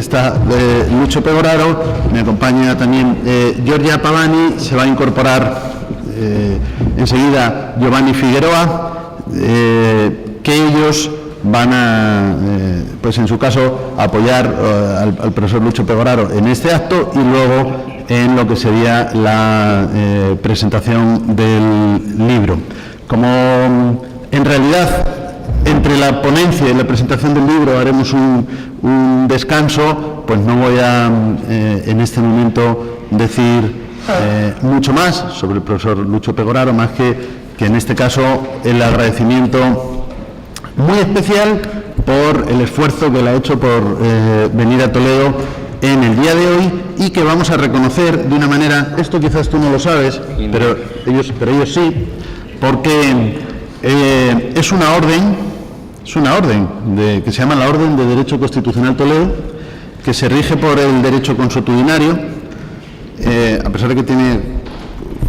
está Lucho Pegoraro, me acompaña también Giorgia Pavani, se va a incorporar enseguida Giovanni Figueroa, que ellos van a, pues en su caso, apoyar al profesor Lucho Pegoraro en este acto y luego en lo que sería la presentación del libro. Como en realidad entre la ponencia y la presentación del libro haremos un descanso, pues no voy a en este momento decir mucho más sobre el profesor Lucho Pegoraro, más que en este caso el agradecimiento muy especial por el esfuerzo que él ha hecho por venir a Toledo en el día de hoy y que vamos a reconocer de una manera, esto quizás tú no lo sabes, pero ellos sí, porque es una orden que se llama la Orden de Derecho Constitucional Toledo, que se rige por el derecho consuetudinario, a pesar de que tiene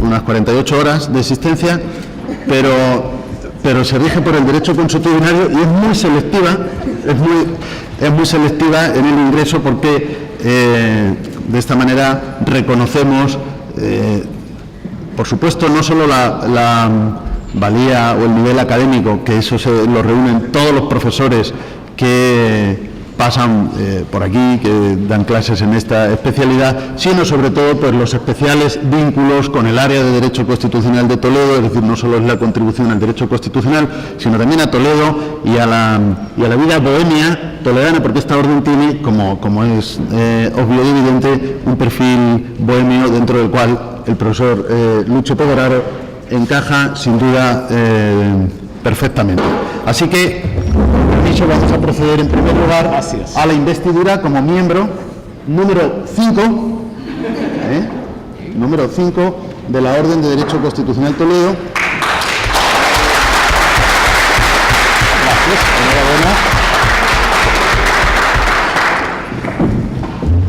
unas 48 horas de existencia, pero se rige por el derecho consuetudinario y es muy selectiva, es muy selectiva en el ingreso porque de esta manera reconocemos, por supuesto, no solo la valía o el nivel académico, que eso lo reúnen todos los profesores que pasan por aquí, que dan clases en esta especialidad, sino sobre todo pues los especiales vínculos con el área de Derecho Constitucional de Toledo, es decir, no solo es la contribución al derecho constitucional, sino también a Toledo y a la vida bohemia toledana, porque esta orden tiene, como es obvio y evidente, un perfil bohemio dentro del cual el profesor Lucho Pegoraro encaja sin duda perfectamente. Así que, con permiso, vamos a proceder en primer lugar a la investidura como miembro número 5 de la Orden de Derecho Constitucional Toledo. Gracias, enhorabuena.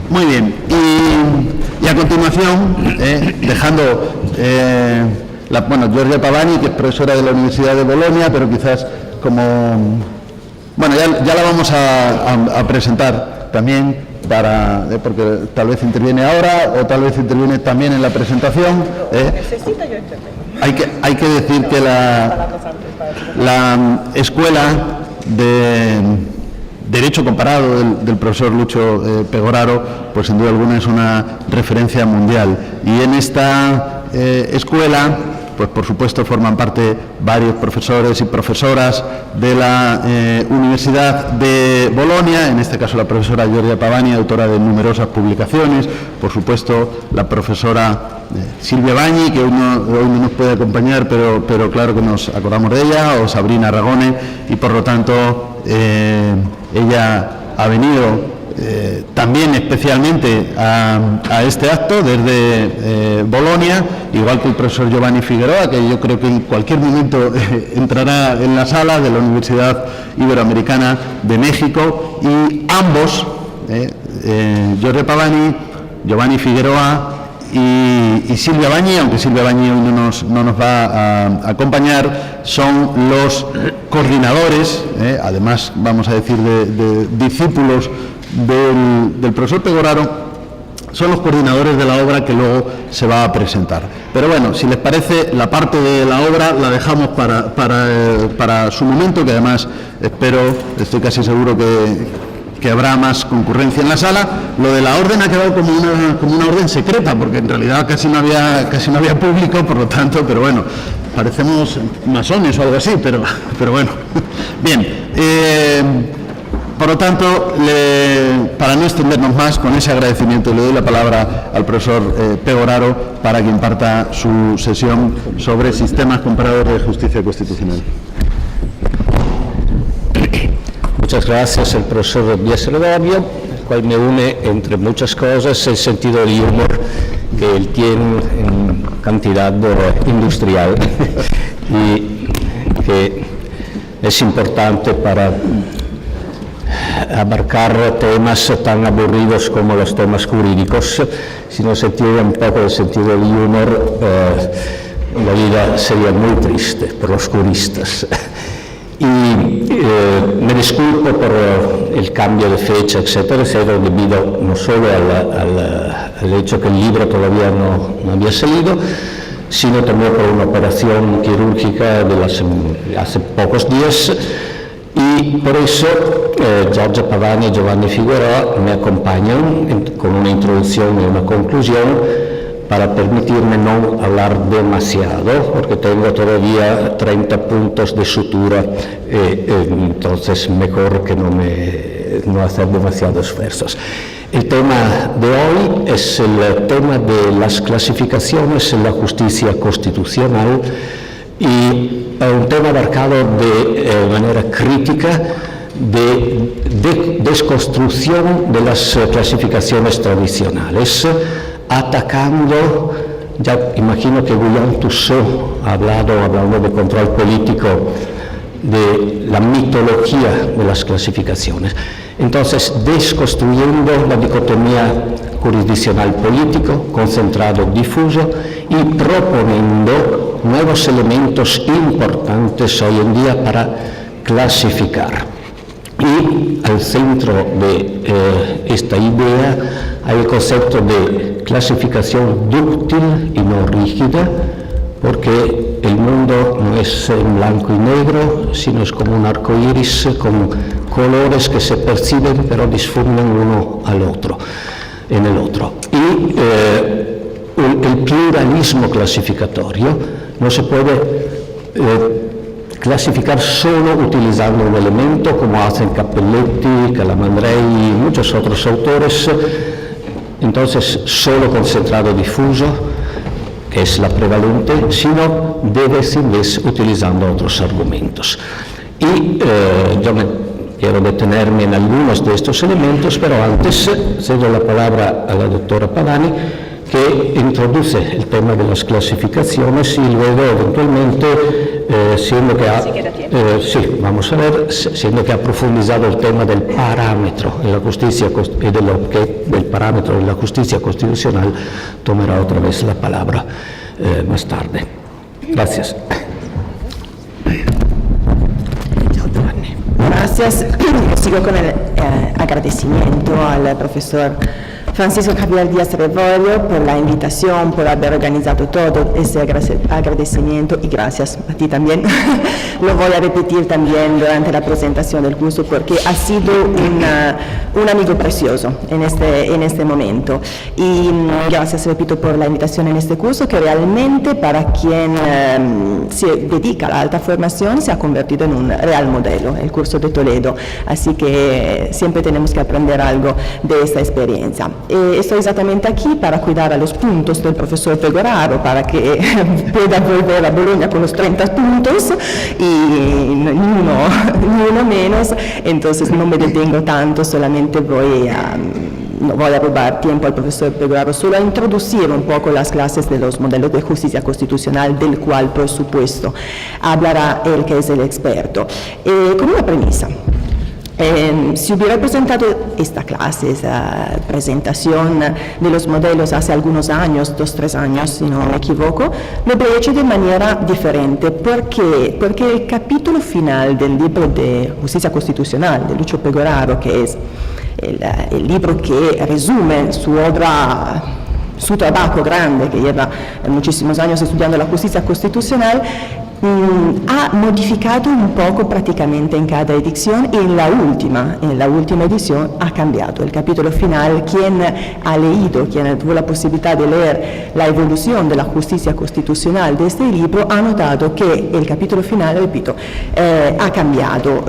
Muy bien, y a continuación, dejando Giorgia Pavani, que es profesora de la Universidad de Bolonia, pero quizás ya la vamos a presentar también, porque tal vez interviene ahora o tal vez interviene también en la presentación. Hay que decir que la escuela de Derecho Comparado del profesor Lucho Pegoraro, pues sin duda alguna es una referencia mundial. Y en esta escuela, pues por supuesto forman parte varios profesores y profesoras de la Universidad de Bolonia, en este caso la profesora Giorgia Pavani, autora de numerosas publicaciones, por supuesto la profesora Silvia Bagni, que hoy no nos puede acompañar, pero claro que nos acordamos de ella, o Sabrina Aragone, y por lo tanto ella ha venido también especialmente a este acto desde Bolonia, igual que el profesor Giovanni Figueroa, que yo creo que en cualquier momento entrará en la sala de la Universidad Iberoamericana de México, y ambos, Giorgia Pavani, Giovanni Figueroa y Silvia Bagni, aunque Silvia Bagni hoy no nos va a acompañar, son los coordinadores, además vamos a decir de discípulos del profesor Pegoraro, son los coordinadores de la obra que luego se va a presentar. Pero bueno, si les parece, la parte de la obra la dejamos para su momento, que además estoy casi seguro que habrá más concurrencia en la sala. Lo de la orden ha quedado como una orden secreta, porque en realidad casi no había público, por lo tanto, pero bueno, parecemos masones o algo así, pero bueno. Bien, por lo tanto, para no extendernos más, con ese agradecimiento le doy la palabra al profesor Pegoraro para que imparta su sesión sobre sistemas comparados de justicia constitucional. Muchas gracias al profesor Díaz Redovio, el cual me une, entre muchas cosas, el sentido del humor que él tiene en cantidad industrial y que es importante para abarcar temas tan aburridos como los temas jurídicos. Si no se tiene un poco de sentido del humor, la vida sería muy triste por los juristas. Y me disculpo por el cambio de fecha, etcétera, debido no solo al hecho que el libro todavía no había salido, sino también por una operación quirúrgica de hace pocos días, y por eso Giorgia Pavani y Giovanni Figueroa me acompañan con una introducción y una conclusión para permitirme no hablar demasiado, porque tengo todavía 30 puntos de sutura, entonces mejor que no hacer demasiados esfuerzos. El tema de hoy es el tema de las clasificaciones en la justicia constitucional, y un tema abarcado de manera crítica de desconstrucción de las clasificaciones tradicionales, atacando, ya imagino que Guillaume-Tussaud ha hablando de control político, de la mitología de las clasificaciones. Entonces, desconstruyendo la dicotomía jurisdiccional político, concentrado, difuso, y proponiendo nuevos elementos importantes hoy en día para clasificar. Y al centro de esta idea hay el concepto de clasificación dúctil y no rígida, porque el mundo no es en blanco y negro, sino es como un arco iris con colores que se perciben pero disfunden uno en el otro. Y el pluralismo clasificatorio no se puede clasificar solo utilizando un elemento, como hacen Cappelletti, Calamandrei y muchos otros autores, entonces solo concentrado difuso, que es la prevalente, sino debe sin vez utilizando otros argumentos. Y yo me quiero detenerme en algunos de estos elementos, pero antes cedo la palabra a la doctora Pavani, que introduce el tema de las clasificaciones, y luego eventualmente, siendo que ha profundizado el tema del parámetro en la justicia y del parámetro en la justicia constitucional, tomará otra vez la palabra más tarde. Gracias. Gracias. Sigo con el agradecimiento al profesor Francisco Javier Díaz Rebollo por la invitación, por haber organizado todo ese agradecimiento, y gracias a ti también. Lo voy a repetir también durante la presentación del curso, porque ha sido un amigo precioso en este momento. Y gracias, repito, por la invitación en este curso, que realmente para quien se dedica a la alta formación se ha convertido en un real modelo, el curso de Toledo. Así que siempre tenemos que aprender algo de esta experiencia. Estoy exactamente aquí para cuidar a los puntos del profesor Pegoraro, para que pueda volver a Bologna con los 30 puntos y ni uno menos. Entonces no me detengo tanto, solamente no voy a robar tiempo al profesor Pegoraro, solo a introducir un poco las clases de los modelos de justicia constitucional, del cual, por supuesto, hablará él, que es el experto. Como una premisa. Si hubiera presentado esta clase, esa presentación de los modelos hace algunos años, 2-3 años, si no me equivoco, lo habría hecho de manera diferente. ¿Por qué? Porque el capítulo final del libro de Justicia Constitucional de Lucio Pegoraro, que es el libro que resume su obra, su trabajo grande, que lleva muchísimos años estudiando la justicia constitucional, ha modificado un poco prácticamente en cada edición, y en la última edición ha cambiado. El capítulo final, quien tuvo la posibilidad de leer la evolución de la justicia constitucional de este libro, ha notado que el capítulo final, repito, ha cambiado.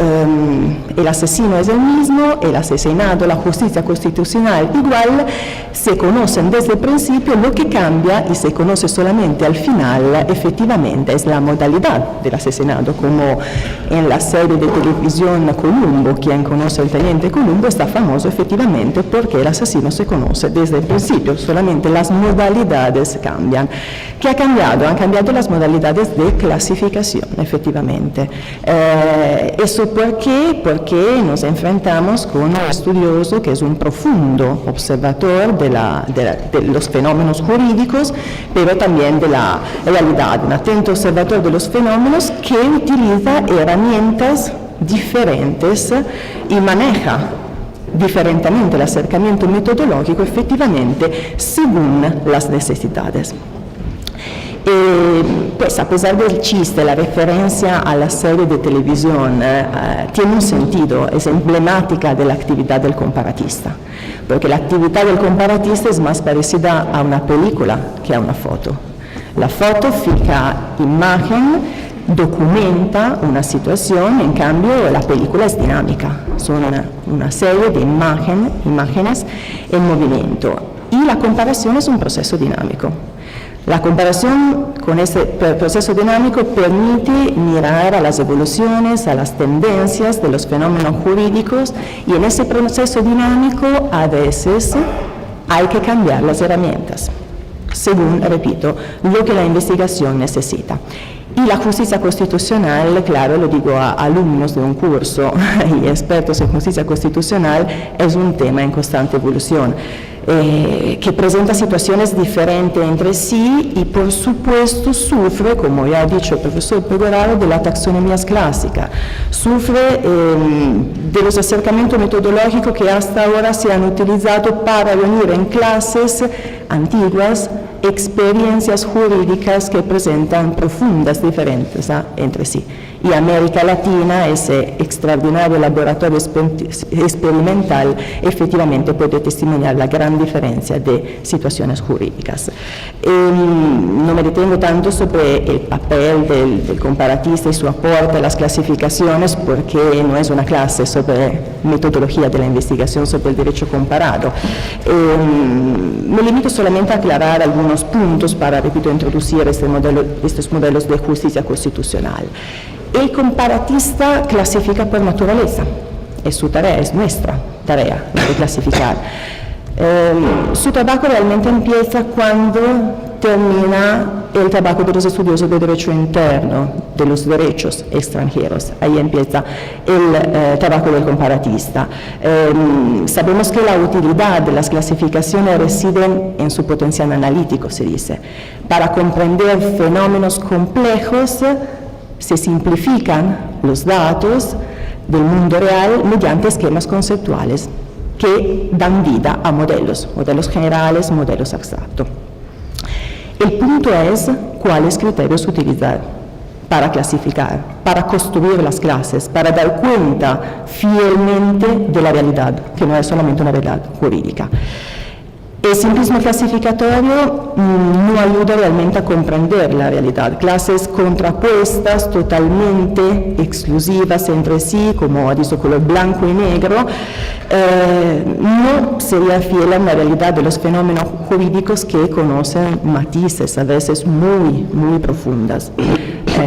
El asesino es el mismo, el asesinado, la justicia constitucional igual, se conocen desde el principio. Lo que cambia y se conoce solamente al final, efectivamente, es la modalidad del asesinato, como en la serie de televisión Columbo. Quien conoce al teniente Columbo está famoso efectivamente porque el asesino se conoce desde el principio, solamente las modalidades cambian. ¿Qué ha cambiado? Han cambiado las modalidades de clasificación, efectivamente. ¿Eso por qué? Porque nos enfrentamos con un estudioso que es un profundo observador de los fenómenos jurídicos, pero también de la realidad, un atento observador de los los fenómenos, que utiliza herramientas diferentes y maneja diferentemente el acercamiento metodológico efectivamente según las necesidades. Pues a pesar del chiste, la referencia a la serie de televisión tiene un sentido, es emblemática de la actividad del comparatista, porque la actividad del comparatista es más parecida a una película que a una foto. La foto fija imagen, documenta una situación, en cambio la película es dinámica, son una serie de imágenes en movimiento, y la comparación es un proceso dinámico. La comparación con ese proceso dinámico permite mirar a las evoluciones, a las tendencias de los fenómenos jurídicos, y en ese proceso dinámico a veces hay que cambiar las herramientas, según, repito, lo que la investigación necesita. Y la justicia constitucional, claro, lo digo a alumnos de un curso y expertos en justicia constitucional, es un tema en constante evolución, que presenta situaciones diferentes entre sí y, por supuesto, sufre, como ya ha dicho el profesor Pegoraro, de la taxonomía clásica, sufre de los acercamientos metodológicos que hasta ahora se han utilizado para reunir en clases antiguas experiencias jurídicas que presentan profundas diferencias entre sí. Y América Latina, ese extraordinario laboratorio experimental, efectivamente puede testimoniar la gran diferencia de situaciones jurídicas. No me detengo tanto sobre el papel del comparatista y su aporte a las clasificaciones, porque no es una clase sobre metodología de la investigación sobre el derecho comparado. Me limito solamente a aclarar algunos puntos para, repito, introducir estos modelos de justicia constitucional. El comparatista clasifica por naturaleza, es su tarea, es nuestra tarea la de clasificar. Su trabajo realmente empieza cuando termina el trabajo de los estudiosos de derecho interno, de los derechos extranjeros. Ahí empieza el trabajo del comparatista. Sabemos que la utilidad de las clasificaciones reside en su potencial analítico, se dice. Para comprender fenómenos complejos, se simplifican los datos del mundo real mediante esquemas conceptuales que dan vida a modelos generales, modelos abstractos. El punto es cuáles criterios utilizar para clasificar, para construir las clases, para dar cuenta fielmente de la realidad, que no es solamente una realidad jurídica. El simplismo clasificatorio no ayuda realmente a comprender la realidad. Clases contrapuestas, totalmente exclusivas entre sí, como ha dicho, color blanco y negro, no sería fiel a la realidad de los fenómenos jurídicos que conocen matices, a veces muy, muy profundas.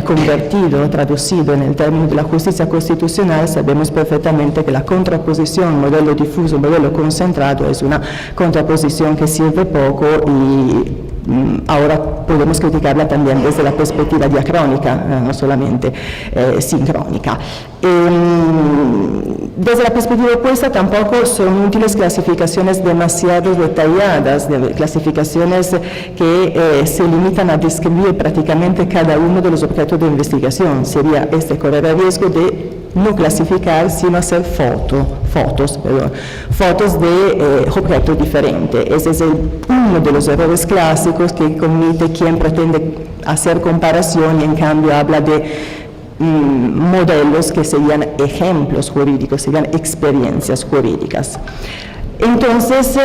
Convertido, traducido en el término de la justicia constitucional, sabemos perfectamente que la contraposición modelo difuso, modelo concentrado es una contraposición que sirve poco y ahora podemos criticarla también desde la perspectiva diacrónica, no solamente sincrónica. Desde la perspectiva opuesta tampoco son útiles clasificaciones demasiado detalladas, clasificaciones que se limitan a describir prácticamente cada uno de los objetos de investigación. Sería correr el riesgo de no clasificar, sino hacer fotos de objetos diferentes. Ese es uno de los errores clásicos que comete quien pretende hacer comparación y en cambio habla de modelos que serían ejemplos jurídicos, serían experiencias jurídicas. Entonces,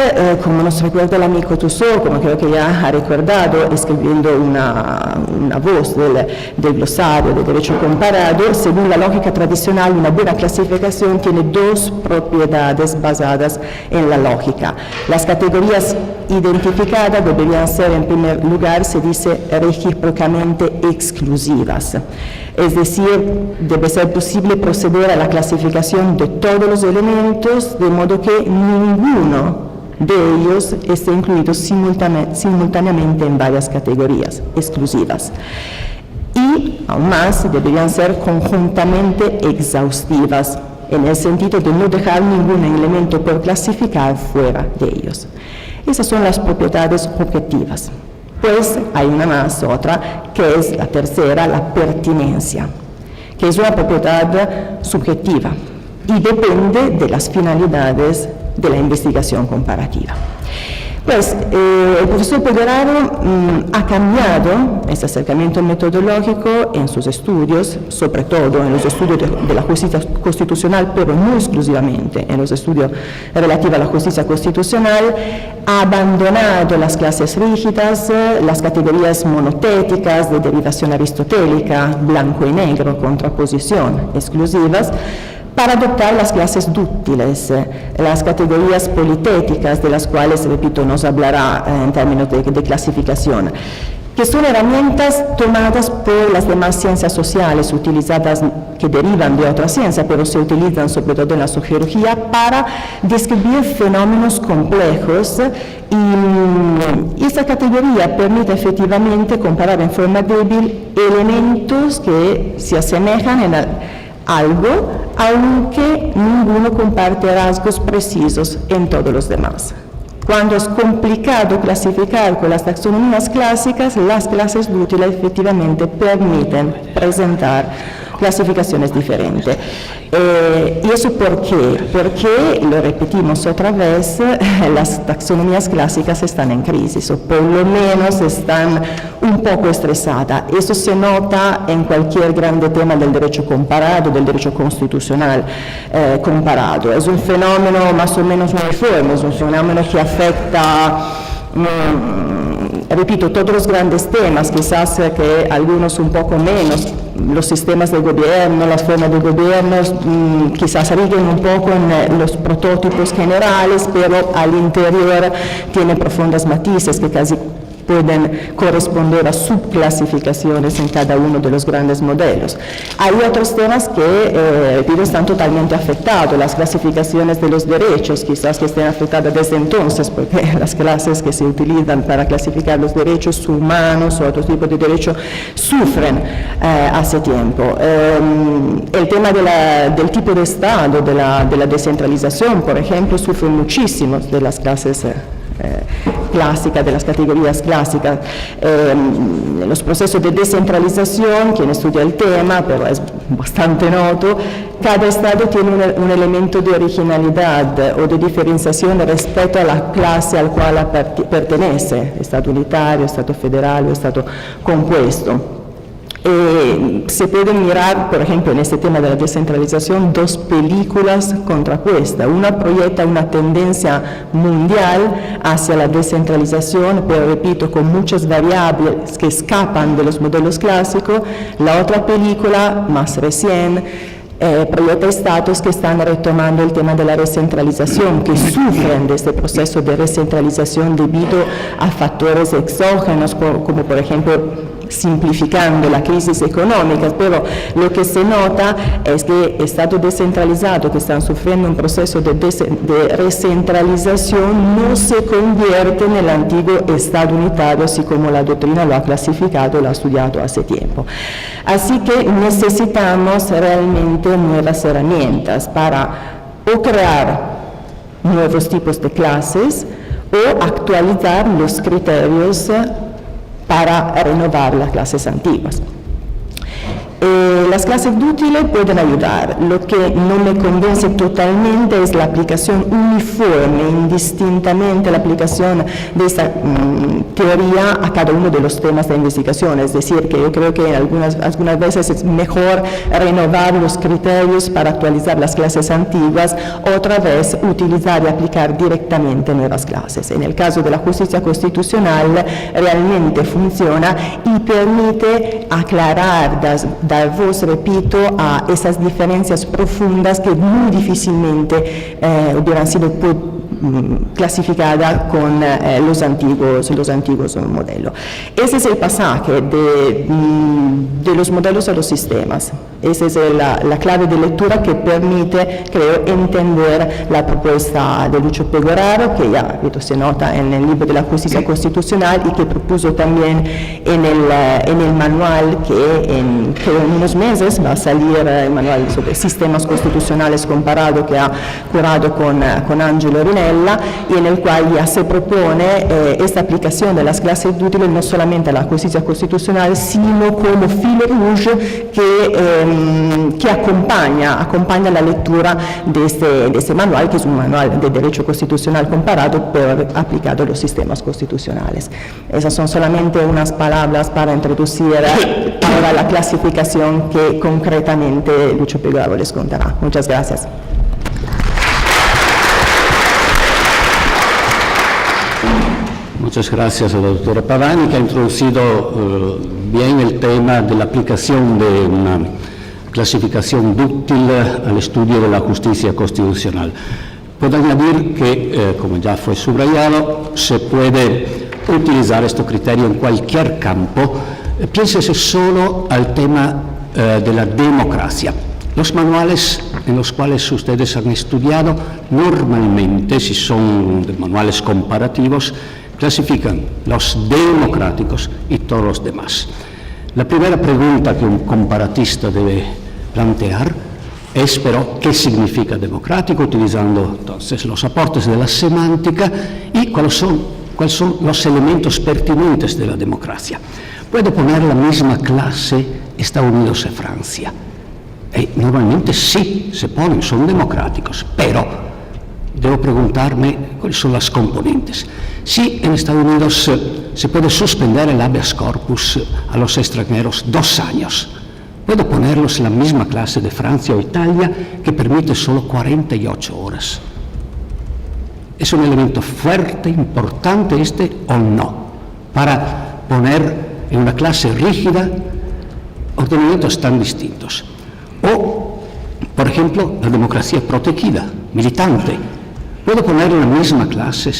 como nos recuerda el amigo Tussaud, como creo que ya ha recordado, escribiendo una voz del glosario de derecho comparado, según la lógica tradicional, una buena clasificación tiene dos propiedades basadas en la lógica. Las categorías identificadas deberían ser, en primer lugar, se dice, recíprocamente exclusivas. Es decir, debe ser posible proceder a la clasificación de todos los elementos, de modo que ninguno de ellos esté incluido simultáneamente en varias categorías exclusivas. Y, aún más, deberían ser conjuntamente exhaustivas, en el sentido de no dejar ningún elemento por clasificar fuera de ellos. Esas son las propiedades objetivas. Pues hay una más, otra, que es la tercera, la pertinencia, que es una propiedad subjetiva y depende de las finalidades de la investigación comparativa. Pues el profesor Pegoraro ha cambiado este acercamiento metodológico en sus estudios, sobre todo en los estudios de la justicia constitucional, pero no exclusivamente en los estudios relativos a la justicia constitucional. Ha abandonado las clases rígidas, las categorías monotéticas de derivación aristotélica, blanco y negro, contraposición, exclusivas, para adoptar las clases dúctiles, las categorías politéticas, de las cuales, repito, nos hablará en términos de clasificación, que son herramientas tomadas por las demás ciencias sociales, utilizadas, que derivan de otra ciencia, pero se utilizan sobre todo en la sociología para describir fenómenos complejos, y esta categoría permite efectivamente comparar en forma débil elementos que se asemejan en algo, aunque ninguno comparte rasgos precisos en todos los demás. Cuando es complicado clasificar con las taxonomías clásicas, las clases útiles efectivamente permiten presentar clasificaciones diferentes. ¿Y eso por qué? Porque, lo repetimos otra vez, las taxonomías clásicas están en crisis, o por lo menos están un poco estresadas. Eso se nota en cualquier grande tema del derecho comparado, del derecho constitucional comparado. Es un fenómeno más o menos uniforme, es un fenómeno que afecta, repito, todos los grandes temas, quizás que algunos un poco menos, los sistemas de gobierno, las formas de gobierno, quizás riguen un poco en los prototipos generales, pero al interior tiene profundas matices que casi pueden corresponder a subclasificaciones en cada uno de los grandes modelos. Hay otros temas que están totalmente afectados, las clasificaciones de los derechos, quizás que estén afectadas desde entonces, porque las clases que se utilizan para clasificar los derechos humanos o otros tipos de derechos sufren hace tiempo. El tema del tipo de Estado, de la descentralización, por ejemplo, sufre muchísimo de las clases clásicas, de las categorías clásicas. Los procesos de descentralización, quien estudia el tema, pero es bastante noto, cada Estado tiene un elemento de originalidad o de diferenciación respecto a la clase al cual pertenece, Estado unitario, Estado federal o Estado compuesto. Se pueden mirar, por ejemplo, en este tema de la descentralización, dos películas contrapuestas. Una proyecta una tendencia mundial hacia la descentralización, pero repito, con muchas variables que escapan de los modelos clásicos. La otra película, más recién, proyecta estados que están retomando el tema de la recentralización, que sufren de este proceso de recentralización debido a factores exógenos, como por ejemplo, simplificando la crisis económica, pero lo que se nota es que estados descentralizados que están sufriendo un proceso de recentralización no se convierten en el antiguo Estado unitario, así como la doctrina lo ha clasificado, lo ha estudiado hace tiempo. Así que necesitamos realmente nuevas herramientas para o crear nuevos tipos de clases o actualizar los criterios para renovar las clases antiguas. Las clases útiles pueden ayudar. Lo que no me convence totalmente es la aplicación uniforme, indistintamente la aplicación de esta teoría a cada uno de los temas de investigación. Es decir, que yo creo que algunas veces es mejor renovar los criterios para actualizar las clases antiguas, otra vez utilizar y aplicar directamente nuevas clases. En el caso de la justicia constitucional realmente funciona y permite aclarar, dar voz, repito, a esas diferencias profundas que muy difícilmente hubieran sido clasificadas con los antiguos modelos. Ese es el pasaje de los modelos a los sistemas. Esa es la clave de lectura que permite, creo, entender la propuesta de Lucio Pegoraro, que ya se nota en el libro de la justicia constitucional y que propuso también en el manual que en unos meses va a salir, el manual sobre sistemas constitucionales comparado que ha curado con Angelo Rinella, Spinella, y en el cual ya se propone esta aplicación de las clases útiles no solamente a la justicia constitucional, sino como fil rouge que acompaña la lectura de este manual, que es un manual de derecho constitucional comparado, pero aplicado a los sistemas constitucionales. Esas son solamente unas palabras para introducir ahora la clasificación que concretamente Lucho Pegoraro les contará. Muchas gracias. Muchas gracias a la doctora Pavani, que ha introducido bien el tema de la aplicación de una clasificación dúctil al estudio de la justicia constitucional. Puedo añadir que, como ya fue subrayado, se puede utilizar este criterio en cualquier campo. Piénsese solo al tema de la democracia. Los manuales en los cuales ustedes han estudiado, normalmente, si son de manuales comparativos, clasifican los democráticos y todos los demás. La primera pregunta que un comparatista debe plantear es, pero, ¿qué significa democrático? Utilizando entonces los aportes de la semántica y cuáles son los elementos pertinentes de la democracia. Puedo poner la misma clase Estados Unidos y Francia. Normalmente sí se ponen, son democráticos, pero debo preguntarme cuáles son las componentes. Sí, en Estados Unidos se puede suspender el habeas corpus a los extranjeros 2 años. Puedo ponerlos en la misma clase de Francia o Italia, que permite solo 48 horas. ¿Es un elemento fuerte, importante o no? Para poner en una clase rígida ordenamientos tan distintos. O, por ejemplo, la democracia protegida, militante. Puedo poner en la misma clase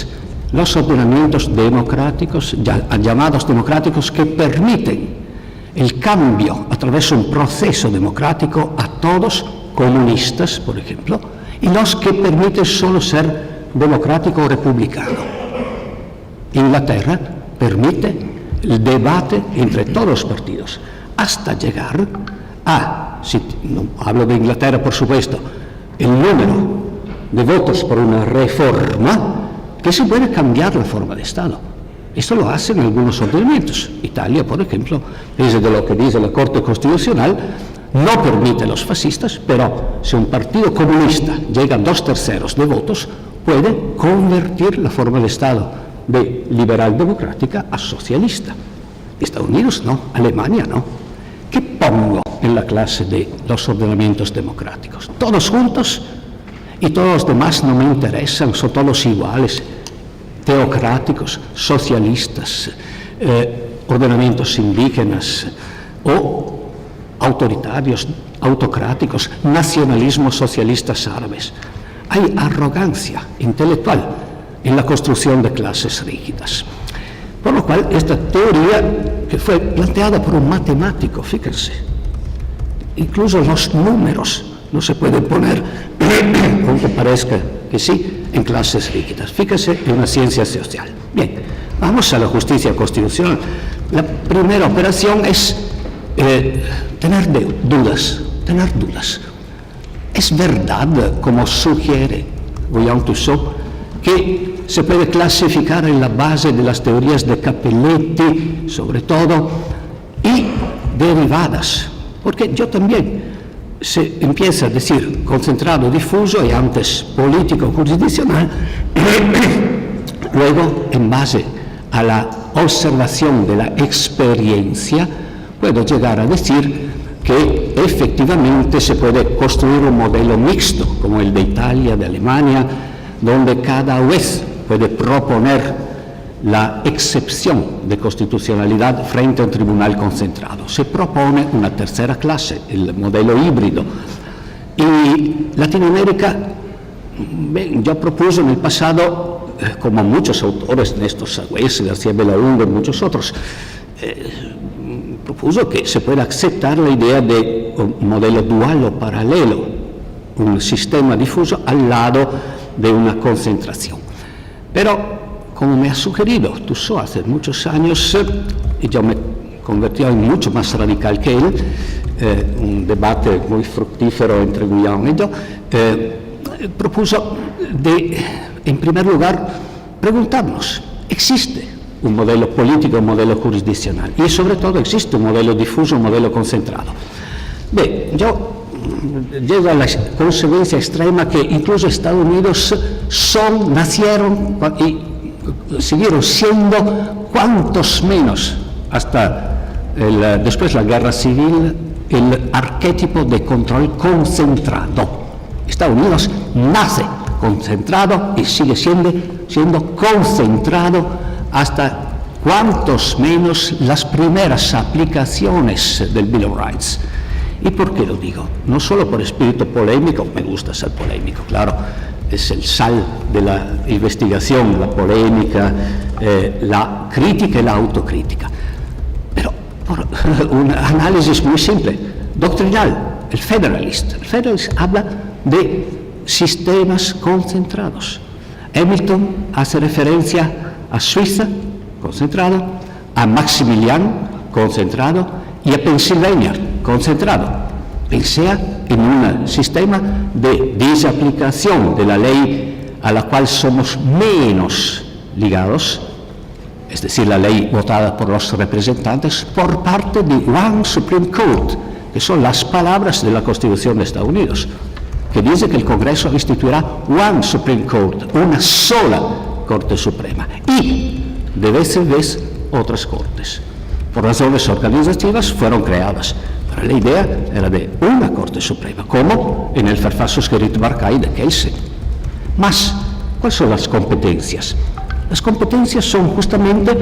los ordenamientos democráticos, llamados democráticos, que permiten el cambio a través de un proceso democrático a todos, comunistas, por ejemplo, y los que permiten solo ser democrático o republicano. Inglaterra permite el debate entre todos los partidos, hasta llegar a, si no hablo de Inglaterra por supuesto, el número de votos por una reforma que se puede cambiar la forma de Estado. Esto lo hacen algunos ordenamientos. Italia, por ejemplo, desde lo que dice la Corte Constitucional, no permite a los fascistas, pero si un partido comunista llega a 2/3 de votos, puede convertir la forma de Estado de liberal democrática a socialista. Estados Unidos no, Alemania no. ¿Qué pongo en la clase de los ordenamientos democráticos? Todos juntos y todos los demás no me interesan, son todos iguales, teocráticos, socialistas, ordenamientos indígenas o autoritarios, autocráticos, nacionalismos socialistas árabes. Hay arrogancia intelectual en la construcción de clases rígidas. Por lo cual, esta teoría, que fue planteada por un matemático, fíjense, incluso los números no se pueden poner, aunque parezca que sí, en clases rígidas. Fíjense en una ciencia social. Bien, vamos a la justicia constitucional. La primera operación es tener dudas. Es verdad, como sugiere Guillaume Tussaud, que se puede clasificar en la base de las teorías de Capelletti, sobre todo, y derivadas, porque yo también se empieza a decir concentrado, difuso y antes político, jurisdiccional, luego en base a la observación de la experiencia puedo llegar a decir que efectivamente se puede construir un modelo mixto como el de Italia, de Alemania, donde cada juez puede proponer la excepción de constitucionalidad frente a un tribunal concentrado. Se propone una tercera clase, el modelo híbrido. Y Latinoamérica, yo propuse en el pasado, como muchos autores, Néstor Sagüez, García Belaúnde y muchos otros, propuso que se pueda aceptar la idea de un modelo dual o paralelo, un sistema difuso al lado de una concentración. Pero, como me ha sugerido Tussaud hace muchos años, y yo me convertí en mucho más radical que él, un debate muy fructífero entre Guillaume y yo, propuso de en primer lugar, preguntarnos, ¿existe un modelo político, un modelo jurisdiccional? Y sobre todo, ¿existe un modelo difuso, un modelo concentrado? Yo llego a la consecuencia extrema que incluso Estados Unidos nacieron y siguieron siendo, cuantos menos, hasta después de la guerra civil, el arquetipo de control concentrado. Estados Unidos nace concentrado y sigue siendo concentrado hasta cuantos menos las primeras aplicaciones del Bill of Rights. ¿Y por qué lo digo? No solo por espíritu polémico, me gusta ser polémico, claro, es el sal de la investigación, la polémica, la crítica y la autocrítica, pero por un análisis muy simple, doctrinal. El Federalist habla de sistemas concentrados. Hamilton hace referencia a Suiza, concentrado, a Maximiliano, concentrado, y a Pennsylvania, concentrado. Pensea en un sistema de desaplicación de la ley a la cual somos menos ligados, es decir, la ley votada por los representantes, por parte de One Supreme Court, que son las palabras de la Constitución de Estados Unidos, que dice que el Congreso instituirá One Supreme Court, una sola Corte Suprema, y de vez en vez otras cortes. Por razones organizativas fueron creadas, pero la idea era de una Corte Suprema, como en el Verfassungsgericht Markay de Kelsen. Más, ¿cuáles son las competencias? Las competencias son justamente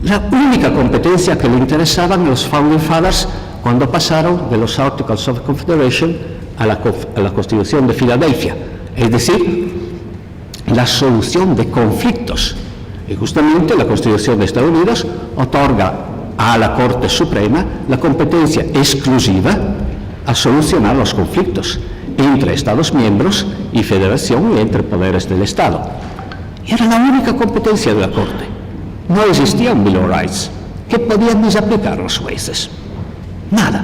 la única competencia que le interesaban a los Founding Fathers cuando pasaron de los Articles of Confederation a la Constitución de Filadelfia, es decir, la solución de conflictos. Y justamente la Constitución de Estados Unidos otorga a la Corte Suprema la competencia exclusiva a solucionar los conflictos entre Estados miembros y Federación y entre poderes del Estado. Y era la única competencia de la Corte. No existía un Bill of Rights. ¿Qué podían desaplicar los jueces? Nada.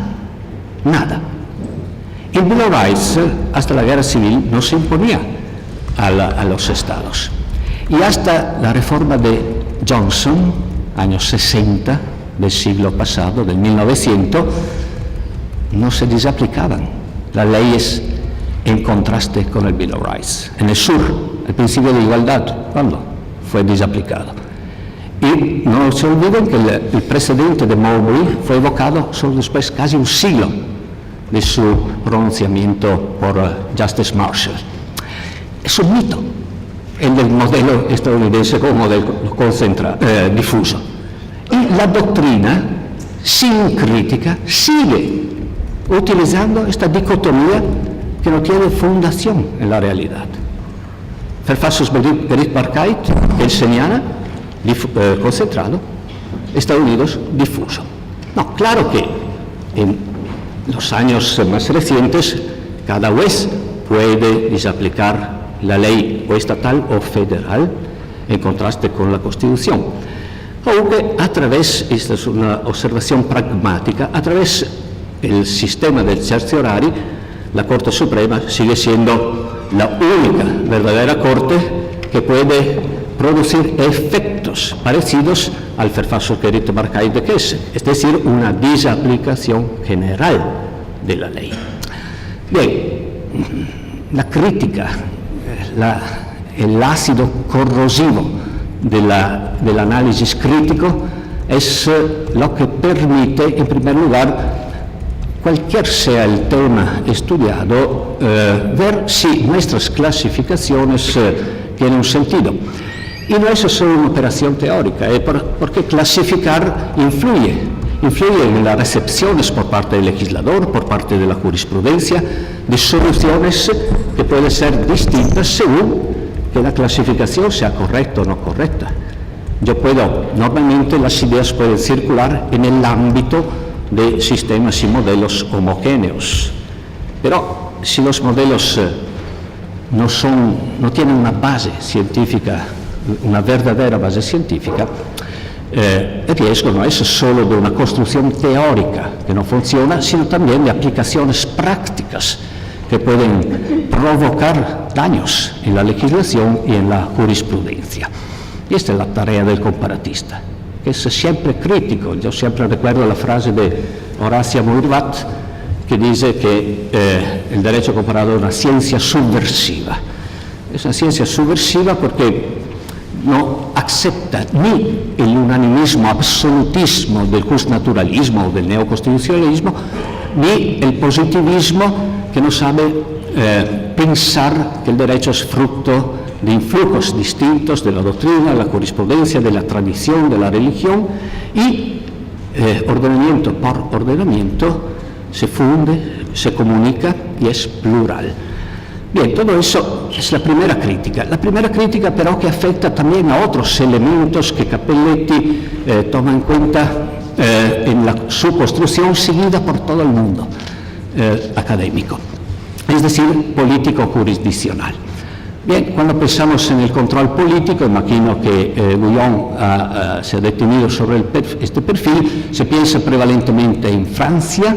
El Bill of Rights, hasta la Guerra Civil, no se imponía a los Estados. Y hasta la reforma de Johnson, años 60 del siglo pasado, del 1900, no se desaplicaban las leyes en contraste con el Bill of Rights. En el sur, el principio de igualdad, ¿cuándo fue desaplicado? Y no se olviden que el precedente de Marbury fue evocado solo después casi un siglo de su pronunciamiento por Justice Marshall. Es un mito el del modelo estadounidense como modelo difuso. Y la doctrina, sin crítica, sigue utilizando esta dicotomía que no tiene fundación en la realidad. Verfassungsgericht Markay, kelseniana, concentrado, Estados Unidos difuso. No, claro que en los años más recientes cada juez puede desaplicar la ley o estatal o federal en contraste con la Constitución. Aunque a través, esta es una observación pragmática, a través del sistema del certiorari, la Corte Suprema sigue siendo la única verdadera Corte que puede producir efectos parecidos al Verfassungsgericht Markay de Kelsen, es decir, una desaplicación general de la ley. Bien, la crítica, el ácido corrosivo del análisis crítico es lo que permite, en primer lugar, cualquier sea el tema estudiado, ver si nuestras clasificaciones tienen un sentido. Y no es solo una operación teórica, porque clasificar influye en las recepciones por parte del legislador, por parte de la jurisprudencia, de soluciones que pueden ser distintas según que la clasificación sea correcta o no correcta. Normalmente las ideas pueden circular en el ámbito de sistemas y modelos homogéneos, pero si los modelos no tienen una base científica, una verdadera base científica, el riesgo no es solo de una construcción teórica que no funciona, sino también de aplicaciones prácticas que pueden provocar daños en la legislación y en la jurisprudencia. Y esta es la tarea del comparatista, que es siempre crítico. Yo siempre recuerdo la frase de Horacio Muirvat, que dice que el derecho comparado es una ciencia subversiva. Es una ciencia subversiva porque no acepta ni el unanimismo, absolutismo del justnaturalismo o del neoconstitucionalismo, ni el positivismo que no sabe pensar que el derecho es fruto de influjos distintos de la doctrina, de la jurisprudencia, de la tradición, de la religión, y ordenamiento por ordenamiento se funde, se comunica y es plural. Bien, todo eso es la primera crítica. La primera crítica però que afecta también a otros elementos que Cappelletti toma en cuenta en su construcción seguida por todo el mundo académico, es decir, político-jurisdiccional. Bien, cuando pensamos en el control político, imagino que Guillaume se ha detenido sobre este perfil, se piensa prevalentemente en Francia,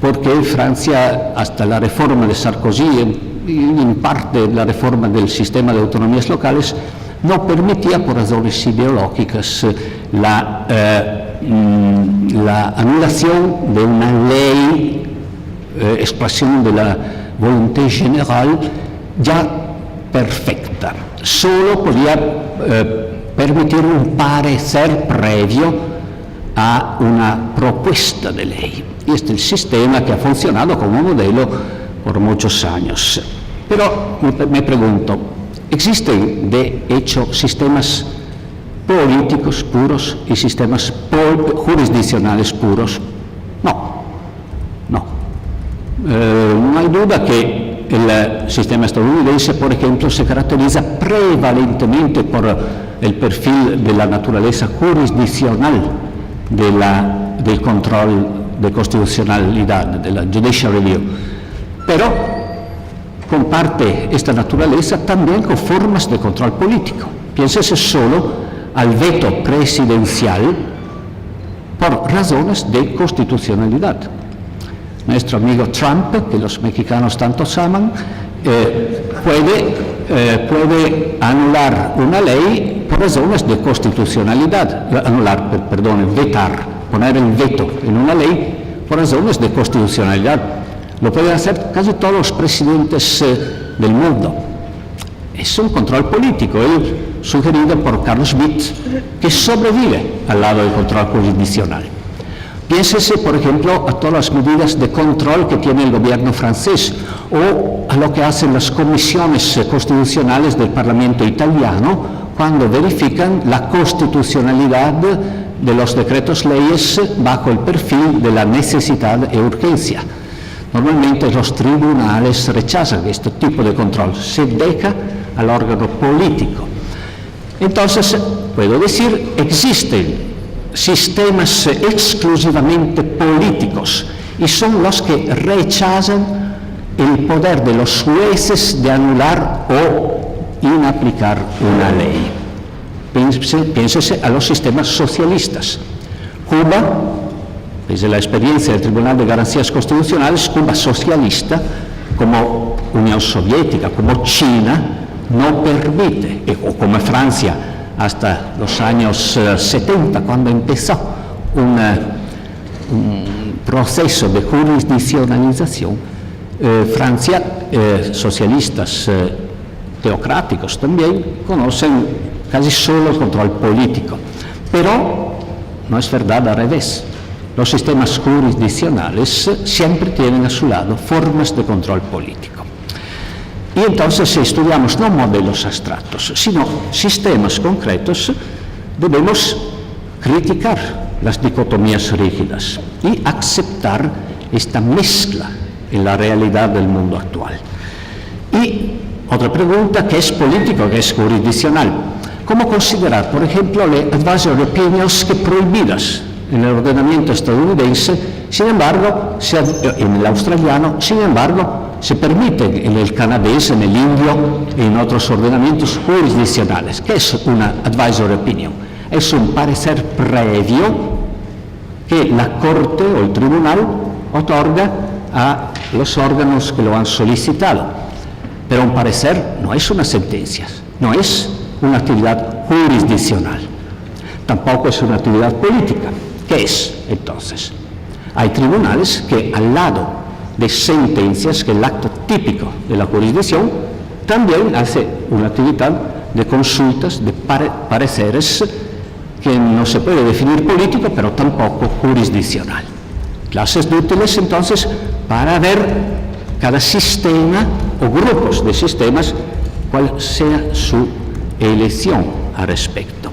porque Francia, hasta la reforma de Sarkozy, y en parte la reforma del sistema de autonomías locales, no permitía por razones ideológicas la anulación de una ley, expresión de la voluntad general ya perfecta. Solo podía permitir un parecer previo a una propuesta de ley. Y este es el sistema que ha funcionado como modelo por muchos años. Pero me pregunto, ¿existen de hecho sistemas políticos puros y sistemas jurisdiccionales puros? No. No hay duda que el sistema estadounidense, por ejemplo, se caracteriza prevalentemente por el perfil de la naturaleza jurisdiccional del control de constitucionalidad, de la judicial review. Pero comparte esta naturaleza también con formas de control político. Piénsese solo al veto presidencial por razones de constitucionalidad. Nuestro amigo Trump, que los mexicanos tanto aman, puede anular una ley por razones de constitucionalidad, vetar, poner el veto en una ley por razones de constitucionalidad. Lo pueden hacer casi todos los presidentes del mundo. Es un control político, sugerido por Carlos Schmitt, que sobrevive al lado del control jurisdiccional. Piénsese, por ejemplo, a todas las medidas de control que tiene el gobierno francés o a lo que hacen las comisiones constitucionales del Parlamento italiano cuando verifican la constitucionalidad de los decretos leyes bajo el perfil de la necesidad e urgencia. Normalmente los tribunales rechazan este tipo de control, se deja al órgano político. Entonces, puedo decir, existen sistemas exclusivamente políticos y son los que rechazan el poder de los jueces de anular o inaplicar una ley. Piénsese a los sistemas socialistas. Cuba, desde la experiencia del Tribunal de Garantías Constitucionales, Cuba socialista, como Unión Soviética, como China, no permite, o como Francia, hasta los años 70, cuando empezó un proceso de jurisdiccionalización, Francia, socialistas teocráticos también, conocen casi solo el control político. Pero no es verdad al revés. Los sistemas jurisdiccionales siempre tienen a su lado formas de control político. Y entonces, si estudiamos no modelos abstractos, sino sistemas concretos, debemos criticar las dicotomías rígidas y aceptar esta mezcla en la realidad del mundo actual. Y otra pregunta, ¿qué es político, qué es jurisdiccional? ¿Cómo considerar, por ejemplo, las advisory opinions que prohibidas en el ordenamiento estadounidense, sin embargo, en el australiano, sin embargo, se permiten en el canadiense, en el indio y en otros ordenamientos jurisdiccionales? ¿Qué es una advisory opinion? Es un parecer previo que la Corte o el Tribunal otorga a los órganos que lo han solicitado. Pero un parecer no es una sentencia, no es una actividad jurisdiccional, tampoco es una actividad política. ¿Qué es entonces? Hay tribunales que al lado de sentencias, que es el acto típico de la jurisdicción, también hace una actividad de consultas, de pareceres, que no se puede definir político, pero tampoco jurisdiccional. Clases de útiles, entonces, para ver cada sistema o grupos de sistemas, cuál sea su elección al respecto.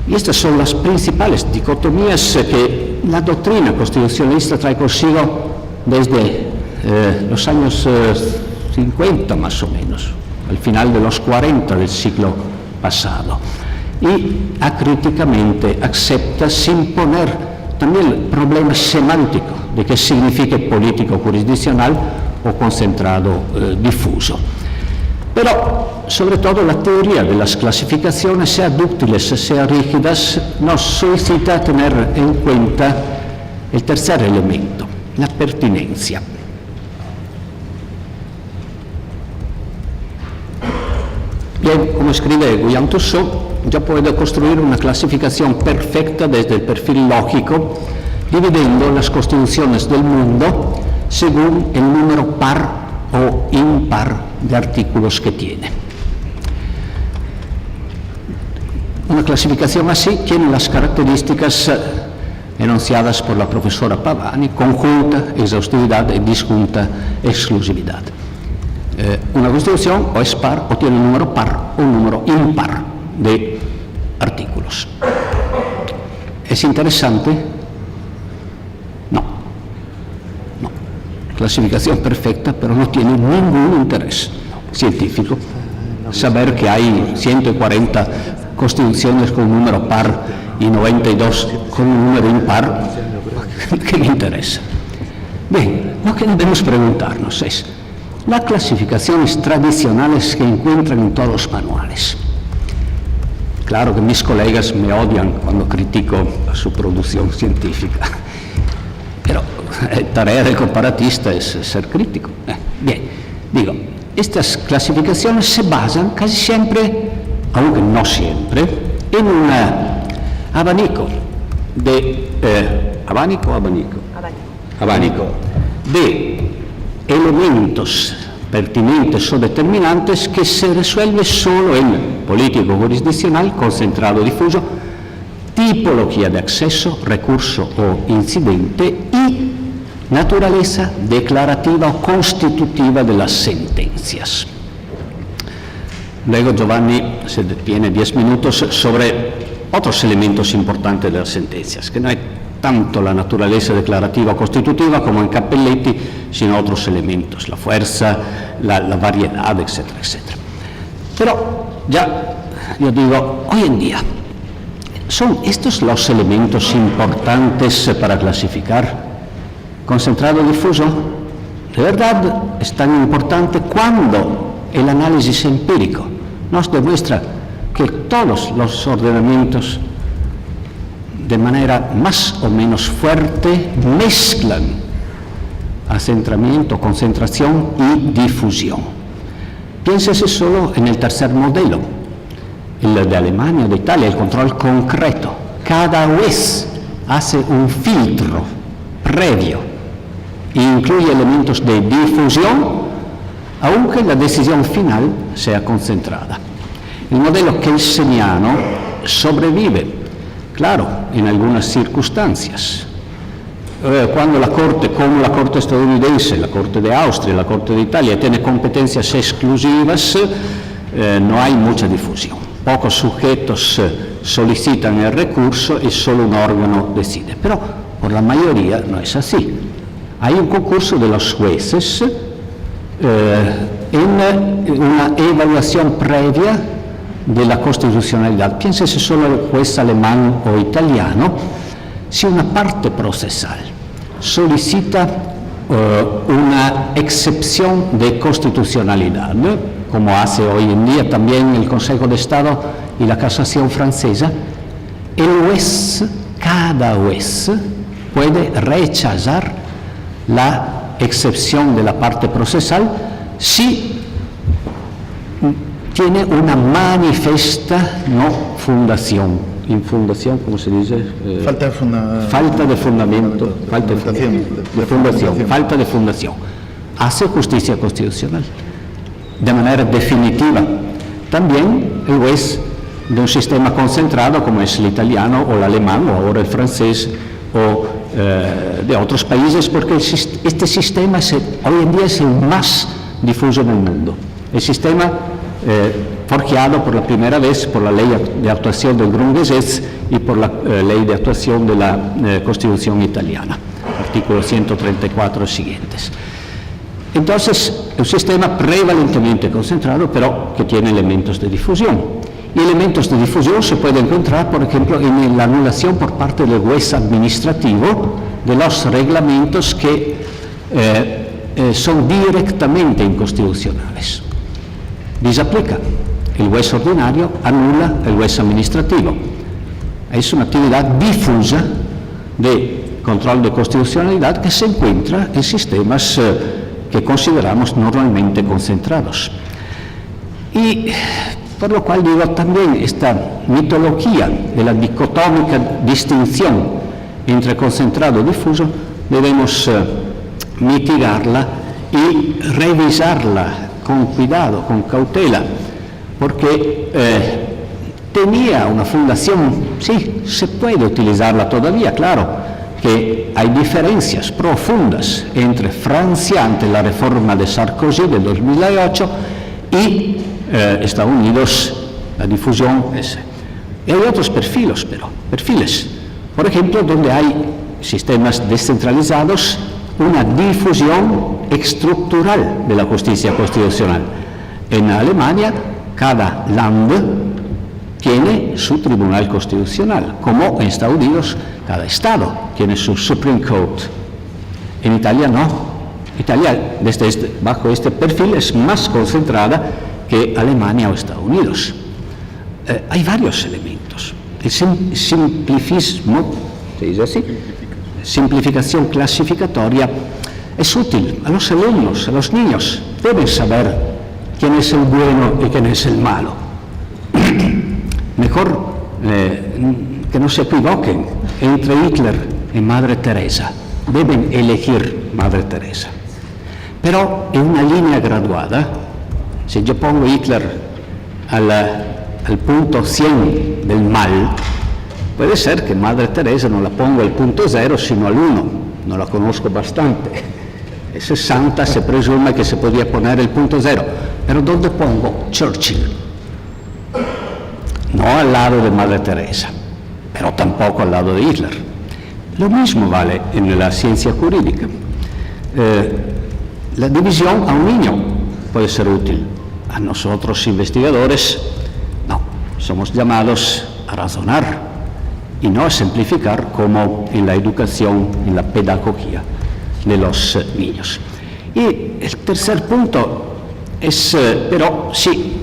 Y estas son las principales dicotomías que la doctrina constitucionalista trae consigo desde los años 50 más o menos, al final de los 40 del siglo pasado. Y acríticamente acepta sin poner también el problema semántico de qué significa político jurisdiccional o concentrado difuso. Pero, sobre todo, la teoría de las clasificaciones, sea dúctiles, sea rígidas, nos solicita tener en cuenta el tercer elemento, la pertinencia. Bien, como escribe Guillaume Tussaud, yo puedo construir una clasificación perfecta desde el perfil lógico, dividiendo las constituciones del mundo según el número par o impar de artículos que tiene. Una clasificación así tiene las características enunciadas por la profesora Pavani: conjunta, exhaustividad y disjunta exclusividad. Una constitución o es par o tiene un número par o un número impar de artículos. ¿Es interesante? No. Clasificación perfecta, pero no tiene ningún interés científico. Saber que hay 140 constituciones con un número par y 92 con un número impar, ¿qué me interesa? Bien, lo que debemos preguntarnos es las clasificaciones tradicionales que encuentran en todos los manuales. Claro que mis colegas me odian cuando critico su producción científica, pero tarea del comparatista es ser crítico. Bien, digo, estas clasificaciones se basan casi siempre, aunque no siempre, en un abanico de elementos pertinentes o determinantes que se resuelve solo en político jurisdiccional, concentrado difuso, tipología de acceso, recurso o incidente y naturaleza declarativa o constitutiva de las sentencias. Luego Giovanni se detiene 10 minutos sobre otros elementos importantes de las sentencias, que no hay tanto la naturaleza declarativa o constitutiva como en Cappelletti, sino otros elementos, la fuerza, la variedad, etcétera, etcétera. Pero ya, yo digo, hoy en día, ¿son estos los elementos importantes para clasificar? Concentrado difuso, de verdad es tan importante cuando el análisis empírico nos demuestra que todos los ordenamientos de manera más o menos fuerte mezclan acentramiento, concentración y difusión. Piénsese solo en el tercer modelo, el de Alemania, de Italia, el control concreto. Cada juez hace un filtro previo e incluye elementos de difusión, aunque la decisión final sea concentrada. El modelo kelseniano sobrevive, claro, en algunas circunstancias. Cuando la Corte, como la Corte estadounidense, la Corte de Austria, la Corte de Italia, tiene competencias exclusivas, no hay mucha difusión. Pocos sujetos solicitan el recurso y solo un órgano decide. Pero por la mayoría no es así. Hay un concurso de los jueces en una evaluación previa de la constitucionalidad. Piénsese solo el juez alemán o italiano. Si una parte procesal solicita una excepción de constitucionalidad, ¿no?, como hace hoy en día también el Consejo de Estado y la Casación francesa, el juez, cada juez, puede rechazar la excepción de la parte procesal, sí tiene una manifiesta no fundación. Infundación, ¿cómo se dice? Falta de Falta de fundamento, falta de fundación. Hace justicia constitucional de manera definitiva. También el juez de un sistema concentrado como es el italiano o el alemán o ahora el francés o de otros países, porque este sistema hoy en día es el más difuso en el mundo. El sistema forjado por la primera vez por la ley de actuación del Grundgesetz y por la ley de actuación de la Constitución italiana, artículos 134 y siguientes. Entonces, un sistema prevalentemente concentrado, pero que tiene elementos de difusión. Y elementos de difusión se pueden encontrar, por ejemplo, en la anulación por parte del juez administrativo de los reglamentos que son directamente inconstitucionales. Desaplica. El juez ordinario anula el juez administrativo. Es una actividad difusa de control de constitucionalidad que se encuentra en sistemas que consideramos normalmente concentrados. Y por lo cual digo también esta mitología de la dicotómica distinción entre concentrado y difuso debemos mitigarla y revisarla con cuidado, con cautela, porque tenía una fundación, sí, se puede utilizarla todavía, claro, que hay diferencias profundas entre Francia ante la reforma de Sarkozy del 2008 y Estados Unidos, la difusión es. Y hay otros perfiles, por ejemplo, donde hay sistemas descentralizados, una difusión estructural de la justicia constitucional. En Alemania, cada land tiene su tribunal constitucional, como en Estados Unidos, cada estado tiene su Supreme Court. En Italia no. Italia, bajo este perfil, es más concentrada que Alemania o Estados Unidos. Hay varios elementos. El simplicismo, ¿se dice así? Simplificación clasificatoria es útil a los alumnos, a los niños. Deben saber quién es el bueno y quién es el malo. Mejor que no se equivoquen entre Hitler y Madre Teresa. Deben elegir Madre Teresa. Pero en una línea graduada, si yo pongo Hitler al punto 100 del mal, puede ser que Madre Teresa no la pongo al punto 0, sino al 1. No la conozco bastante. Es santa, se presume que se podía poner el punto 0. Pero ¿dónde pongo Churchill? No al lado de Madre Teresa, pero tampoco al lado de Hitler. Lo mismo vale en la ciencia jurídica. La división a un niño puede ser útil. A nosotros investigadores, no. Somos llamados a razonar y no a simplificar como en la educación, en la pedagogía de los niños. Y el tercer punto es, pero sí,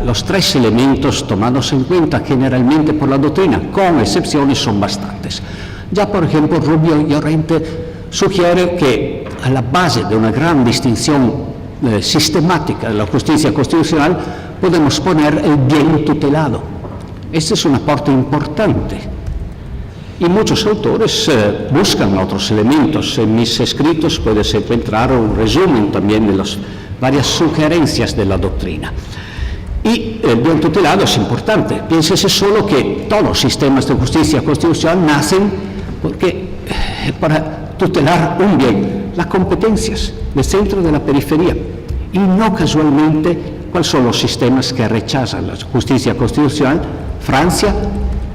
los tres elementos tomados en cuenta generalmente por la doctrina, con excepciones, son bastantes. Ya, por ejemplo, Rubio y Llorente sugiere que a la base de una gran distinción sistemática de la justicia constitucional podemos poner el bien tutelado. Este es un aporte importante. Y muchos autores buscan otros elementos. En mis escritos puedes encontrar un resumen también de las varias sugerencias de la doctrina. Y el bien tutelado es importante. Piénsese solo que todos los sistemas de justicia constitucional nacen para tutelar un bien, las competencias del centro y de la periferia. Y no casualmente, ¿cuáles son los sistemas que rechazan la justicia constitucional? Francia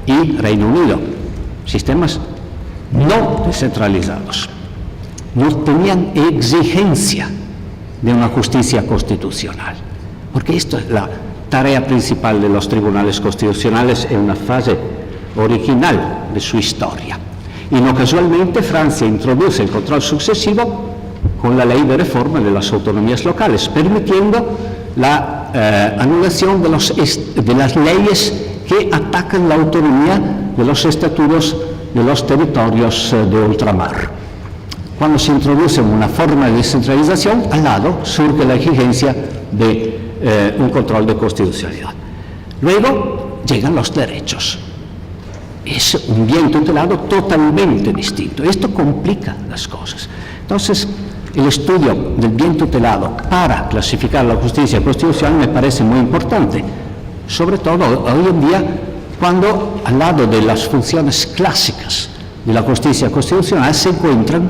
y Reino Unido. Sistemas no descentralizados. No tenían exigencia de una justicia constitucional. Porque esto es la tarea principal de los tribunales constitucionales en una fase original de su historia. Y no casualmente Francia introduce el control sucesivo con la ley de reforma de las autonomías locales, permitiendo la anulación de las leyes que atacan la autonomía de los estatutos de los territorios de ultramar. cuando se introduce una forma de descentralización, al lado surge la exigencia de un control de constitucionalidad. Luego llegan los derechos. Es un bien tutelado totalmente distinto. Esto complica las cosas. Entonces, el estudio del bien tutelado para clasificar la justicia constitucional me parece muy importante, sobre todo hoy en día, cuando al lado de las funciones clásicas de la justicia constitucional se encuentran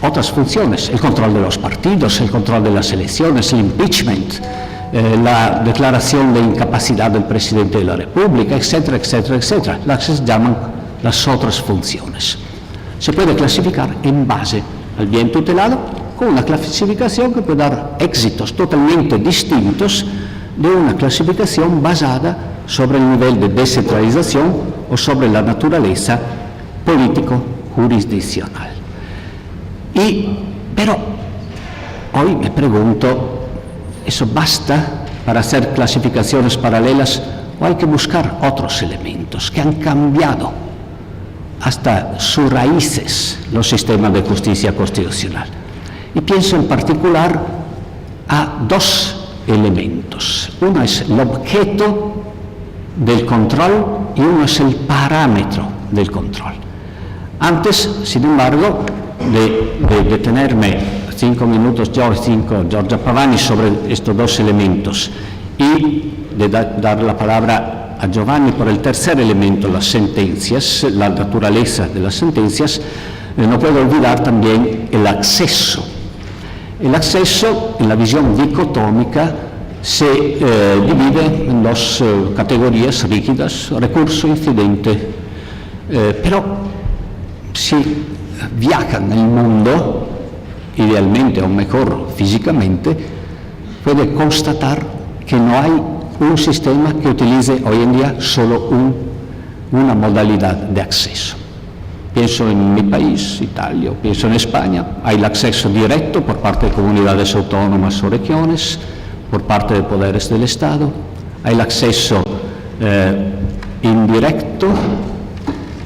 otras funciones: el control de los partidos, el control de las elecciones, el impeachment, la declaración de incapacidad del presidente de la República, etcétera, etcétera, etcétera, las que se llaman las otras funciones. Se puede clasificar en base al bien tutelado con una clasificación que puede dar éxitos totalmente distintos de una clasificación basada sobre el nivel de descentralización o sobre la naturaleza político-jurisdiccional. Pero hoy me pregunto, ¿eso basta para hacer clasificaciones paralelas o hay que buscar otros elementos que han cambiado hasta sus raíces los sistemas de justicia constitucional? Y pienso en particular a dos elementos. Uno es el objeto del control y uno es el parámetro del control. Antes, sin embargo, de detenerme 5 minutos yo y 5 Giorgia Pavani sobre estos dos elementos y de dar la palabra a Giovanni por el tercer elemento, las sentencias, la naturaleza de las sentencias, no puedo olvidar también el acceso. El acceso, en la visión dicotómica, se divide en dos categorías rígidas: recurso, incidente. Pero si viajan en el mundo, idealmente o mejor físicamente, puede constatar que no hay un sistema que utilice hoy en día solo una modalidad de acceso. Pienso en mi país, Italia, o pienso en España. Hay el acceso directo por parte de comunidades autónomas o regiones, por parte de poderes del Estado. Hay el acceso indirecto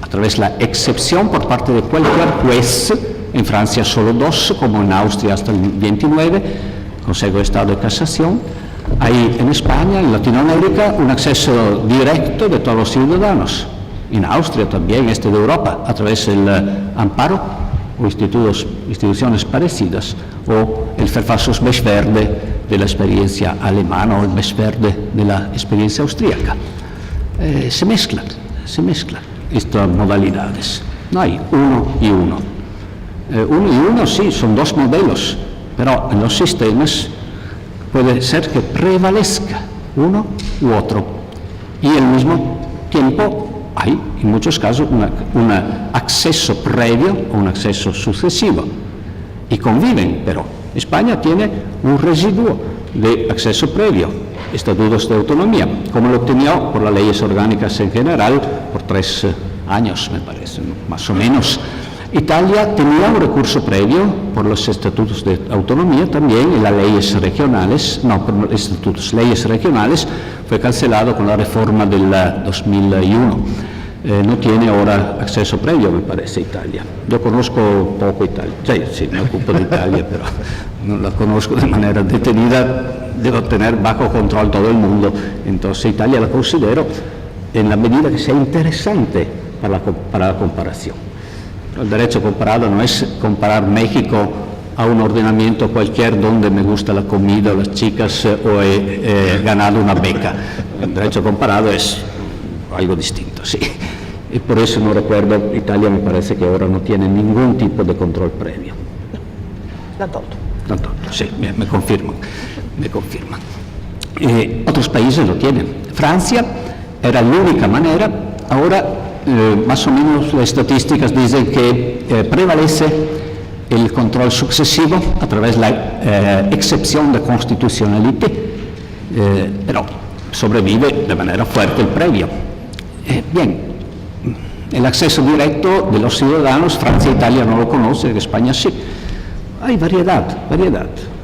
a través de la excepción por parte de cualquier juez. En Francia solo 2, como en Austria hasta el 29, Consejo de Estado de Casación. Hay en España, en Latinoamérica, un acceso directo de todos los ciudadanos. En Austria también, este de Europa, a través del amparo o instituciones parecidas, o el Verfassungsbeschwerde de la experiencia alemana o el Beschwerde de la experiencia austríaca. Se mezclan estas modalidades. No hay uno y uno. Uno y uno sí, son dos modelos, pero en los sistemas puede ser que prevalezca uno u otro. Y al mismo tiempo hay, en muchos casos, un acceso previo o un acceso sucesivo. Y conviven, pero España tiene un residuo de acceso previo, estatutos de autonomía, como lo tenía por las leyes orgánicas en general por 3 años, me parece, más o menos. Italia tenía un recurso previo por los estatutos de autonomía también en las leyes regionales, leyes regionales, fue cancelado con la reforma del 2001. No tiene ahora acceso previo, me parece, Italia. Yo conozco poco Italia, sí, me ocupo de Italia, pero no la conozco de manera detenida, debo tener bajo control todo el mundo, entonces Italia la considero en la medida que sea interesante para la comparación. El derecho comparado no es comparar México a un ordenamiento cualquier donde me gusta la comida, las chicas o he ganado una beca. El derecho comparado es algo distinto, sí. Y por eso no recuerdo, Italia me parece que ahora no tiene ningún tipo de control previo. Tanto, sí, me confirman. Otros países lo tienen. Francia era la única manera, ahora más o menos las estadísticas dicen que prevalece el control sucesivo a través de la excepción de constitucionalidad, pero sobrevive de manera fuerte el previo. Bien, el acceso directo de los ciudadanos, Francia e Italia no lo conocen, España sí. Hay variedad.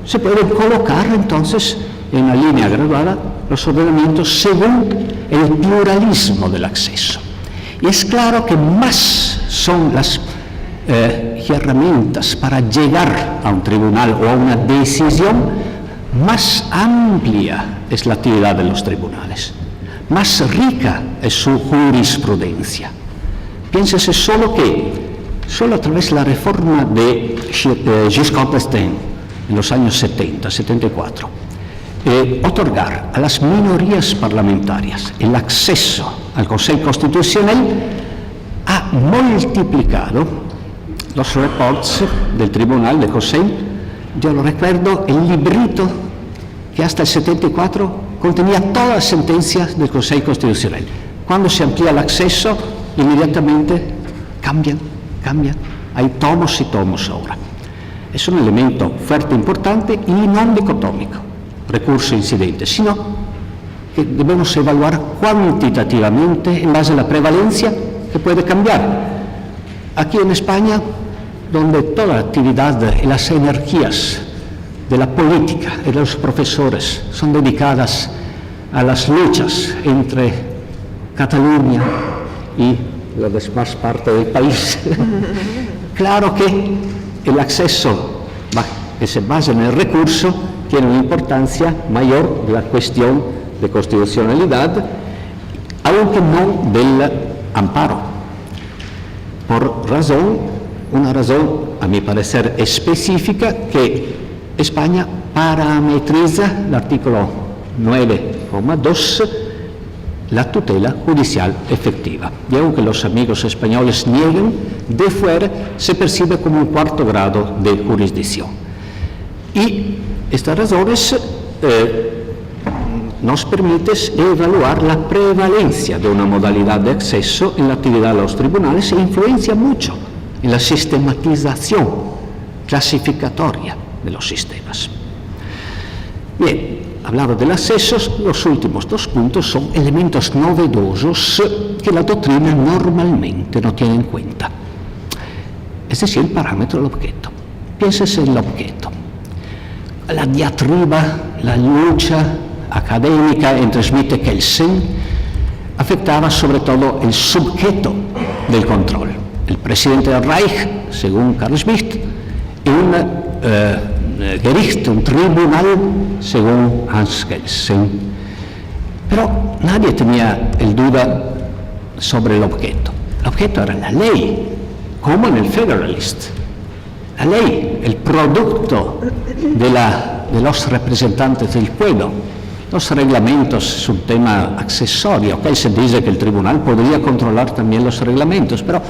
Se pueden colocar entonces en una línea graduada los ordenamientos según el pluralismo del acceso. Y es claro que más son las y herramientas para llegar a un tribunal o a una decisión, más amplia es la actividad de los tribunales, más rica es su jurisprudencia. Piénsese solo a través de la reforma de Giscard d'Estaing en los años 70, 74, otorgar a las minorías parlamentarias el acceso al Consejo Constitucional ha multiplicado los reports del Tribunal de Consejo. Yo lo recuerdo, el librito que hasta el 74 contenía todas las sentencias del Consejo Constitucional. Cuando se amplía el acceso, inmediatamente cambian. Hay tomos y tomos ahora. Es un elemento fuerte, importante y no dicotómico, recurso incidente, sino que debemos evaluar cuantitativamente en base a la prevalencia que puede cambiar. Aquí en España, donde toda la actividad y las energías de la política y de los profesores son dedicadas a las luchas entre Cataluña y la demás parte del país, claro que el acceso que se basa en el recurso tiene una importancia mayor de la cuestión de constitucionalidad, aunque no del amparo, por una razón, a mi parecer, específica, que España parametriza el artículo 9,2, la tutela judicial efectiva. Y aunque los amigos españoles nieguen, de fuera se percibe como un cuarto grado de jurisdicción. Y estas razones nos permiten evaluar la prevalencia de una modalidad de acceso en la actividad de los tribunales e influencia mucho en la sistematización clasificatoria de los sistemas. Bien, hablado del acceso, los últimos dos puntos son elementos novedosos que la doctrina normalmente no tiene en cuenta. Es decir, el parámetro del objeto. Piénsese en el objeto. La diatriba, la lucha académica entre Schmitt y Kelsen afectaba sobre todo el sujeto del control. El presidente del Reich, según Carl Schmitt, y un Gericht, un tribunal, según Hans Kelsen. Pero nadie tenía el duda sobre el objeto. El objeto era la ley, como en el Federalist. La ley, el producto de los representantes del pueblo. Los reglamentos es un tema accesorio. Kelsen dice que el tribunal podría controlar también los reglamentos, pero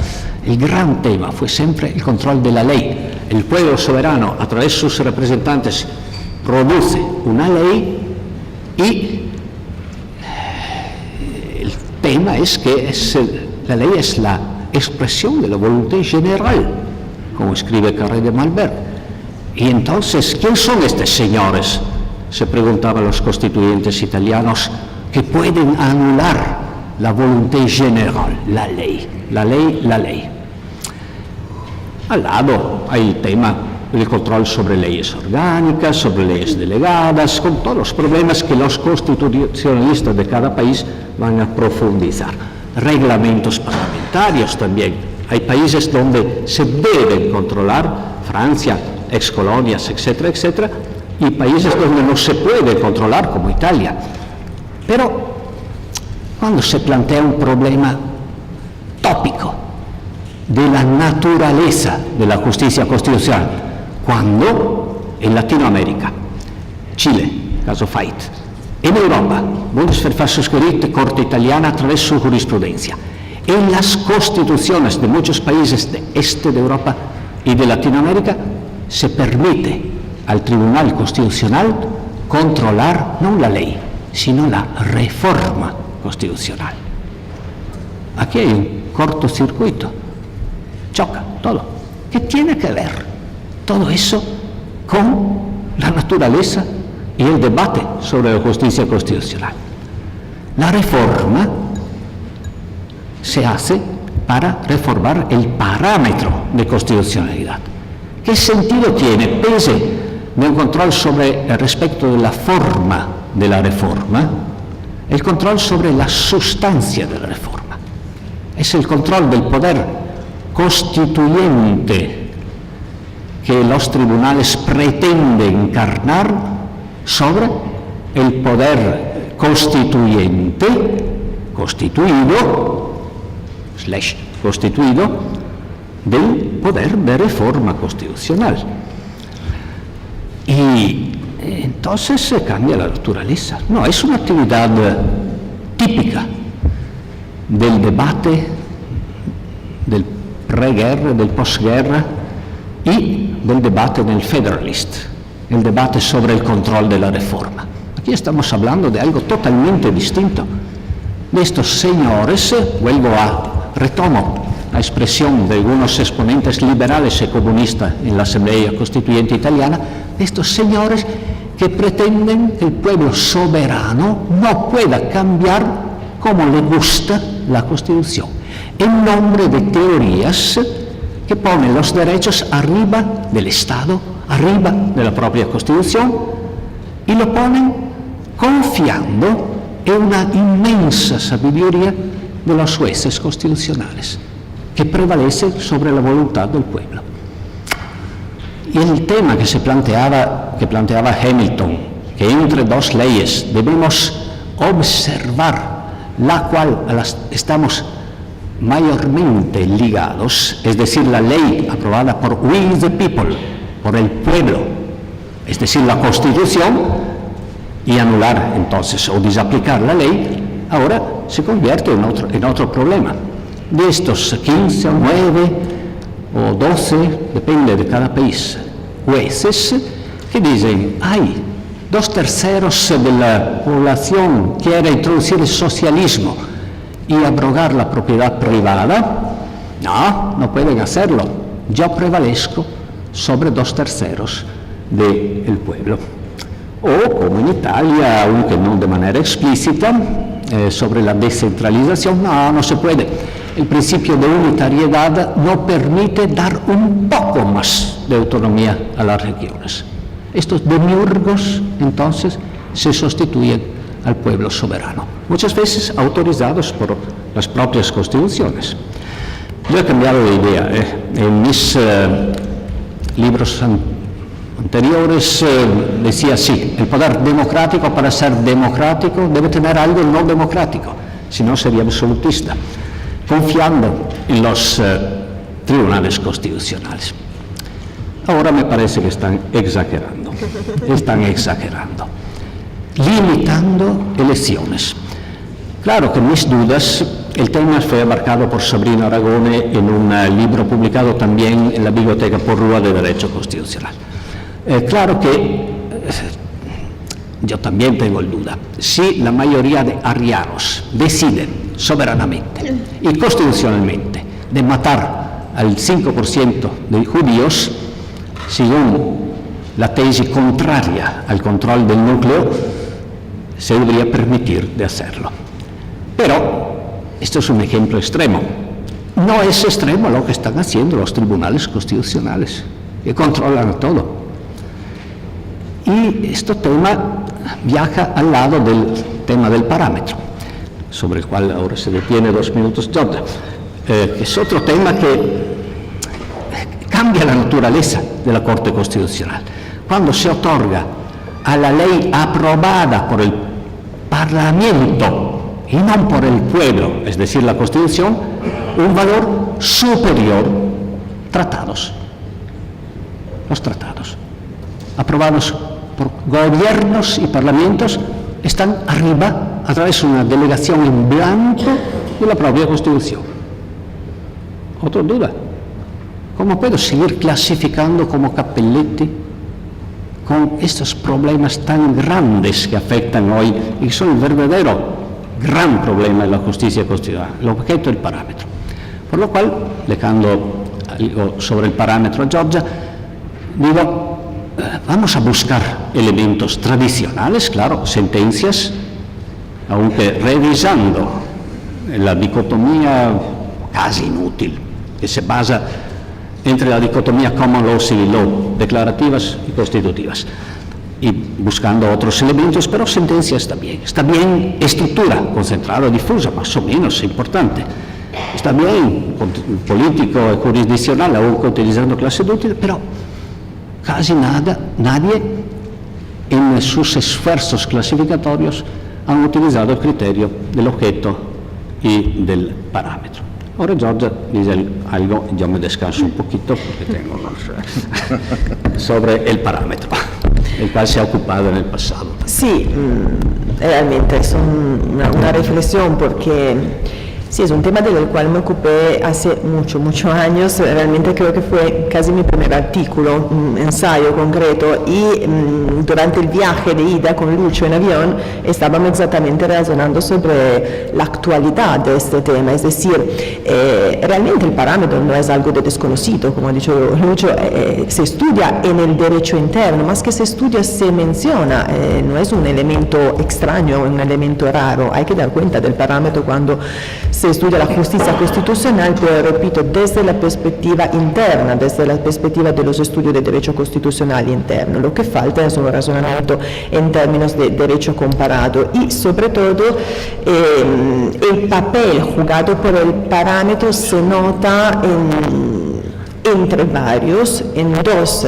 el gran tema fue siempre el control de la ley. El pueblo soberano, a través de sus representantes, produce una ley y el tema es que la ley es la expresión de la voluntad general, como escribe Carré de Malberg. Y entonces, ¿quién son estos señores? Se preguntaban los constituyentes italianos, que pueden anular la voluntad general, la ley. Al lado hay el tema del control sobre leyes orgánicas, sobre leyes delegadas, con todos los problemas que los constitucionalistas de cada país van a profundizar. Reglamentos parlamentarios también. Hay países donde se deben controlar, Francia, excolonias, etcétera, etcétera, y países donde no se puede controlar, como Italia. Pero cuando se plantea un problema tópico de la naturaleza de la justicia constitucional, cuando en Latinoamérica, Chile, caso Fait, en Europa, Bundesverfassungsgericht, Corte Italiana, a través de su jurisprudencia, en las constituciones de muchos países de este de Europa y de Latinoamérica, se permite al Tribunal Constitucional controlar no la ley, sino la reforma constitucional. Aquí hay un cortocircuito, choca todo. ¿Qué tiene que ver todo eso con la naturaleza y el debate sobre la justicia constitucional? La reforma se hace para reformar el parámetro de constitucionalidad. ¿Qué sentido tiene, pese de un control sobre el respecto de la forma de la reforma, el control sobre la sustancia de la reforma? Es el control del poder constituyente que los tribunales pretenden encarnar sobre el poder constituyente, constituido del poder de reforma constitucional. Y entonces se cambia la naturaleza. No, es una actividad típica del debate del preguerra, del posguerra y del debate del Federalist, el debate sobre el control de la reforma. Aquí estamos hablando de algo totalmente distinto. De estos señores, retomo la expresión de algunos exponentes liberales y comunistas en la Asamblea Constituyente italiana, de estos señores que pretenden que el pueblo soberano no pueda cambiar como le gusta la Constitución, en nombre de teorías que ponen los derechos arriba del Estado, arriba de la propia Constitución, y lo ponen confiando en una inmensa sabiduría de los jueces constitucionales, que prevalece sobre la voluntad del pueblo. Y el tema que planteaba Hamilton, que entre dos leyes debemos observar la cual estamos mayormente ligados, es decir, la ley aprobada por we the people, por el pueblo, es decir, la Constitución, y anular entonces o desaplicar la ley, ahora se convierte en otro problema. De estos 15 o 9 o 12, depende de cada país, jueces que dicen, hay 2/3 de la población quiere introducir el socialismo y abrogar la propiedad privada, no pueden hacerlo. Yo prevalezco sobre 2/3 del pueblo. O, como en Italia, aunque no de manera explícita, sobre la descentralización, no se puede. El principio de unitariedad no permite dar un poco más de autonomía a las regiones. Estos demiurgos, entonces, se sustituyen al pueblo soberano, muchas veces autorizados por las propias constituciones. Yo he cambiado de idea. En mis libros anteriores decía así: el poder democrático, para ser democrático, debe tener algo no democrático, si no sería absolutista, confiando en los tribunales constitucionales. Ahora me parece que están exagerando, limitando elecciones. Claro que mis dudas, el tema fue abarcado por Sabrina Aragone en un libro publicado también en la Biblioteca Porrúa de Derecho Constitucional. Claro que yo también tengo duda. Si la mayoría de arrianos deciden soberanamente y constitucionalmente de matar al 5% de judíos, según la tesis contraria al control del núcleo, se debería permitir de hacerlo. Pero esto es un ejemplo extremo. No es extremo lo que están haciendo los tribunales constitucionales, que controlan todo. Y este tema viaja al lado del tema del parámetro, sobre el cual ahora se detiene 2 minutos Giorgia, que es otro tema que cambia la naturaleza de la Corte Constitucional. Cuando se otorga a la ley aprobada por el Parlamento y no por el pueblo, es decir, la Constitución, un valor superior, tratados. Los tratados, aprobados por gobiernos y parlamentos, están arriba a través de una delegación en blanco de la propia Constitución. Otra duda: ¿cómo puedo seguir clasificando como Cappelletti con estos problemas tan grandes que afectan hoy y que son el verdadero gran problema de la justicia constitucional, el objeto del parámetro? Por lo cual, dejando algo sobre el parámetro a Giorgia, digo, vamos a buscar elementos tradicionales, claro, sentencias, aunque revisando la dicotomía casi inútil que se basa entre la dicotomía common law, civil law, declarativas y constitutivas, y buscando otros elementos, pero sentencia está bien estructura, concentrada, difusa, más o menos importante. Está bien, político y jurisdiccional, aún utilizando clase de útiles, pero casi nadie en sus esfuerzos clasificatorios han utilizado el criterio del objeto y del parámetro. Ahora George dice algo, yo me descanso un poquito porque tengo sobre el parámetro, el cual se ha ocupado en el pasado. Sí, realmente es una reflexión porque sí, es un tema del cual me ocupé hace muchos años. Realmente creo que fue casi mi primer artículo, un ensayo concreto, y durante el viaje de ida con Lucho en avión estábamos exactamente razonando sobre la actualidad de este tema. Es decir, realmente el parámetro no es algo de desconocido, como ha dicho Lucho, se estudia en el derecho interno, más que se estudia, se menciona, no es un elemento extraño, un elemento raro. Hay que dar cuenta del parámetro cuando se estudia la justicia constitucional, pero repito, desde la perspectiva interna, desde la perspectiva de los estudios de derecho constitucional interno. Lo que falta es un razonamiento en términos de derecho comparado y sobre todo el papel jugado por el parámetro se nota entre varios, en dos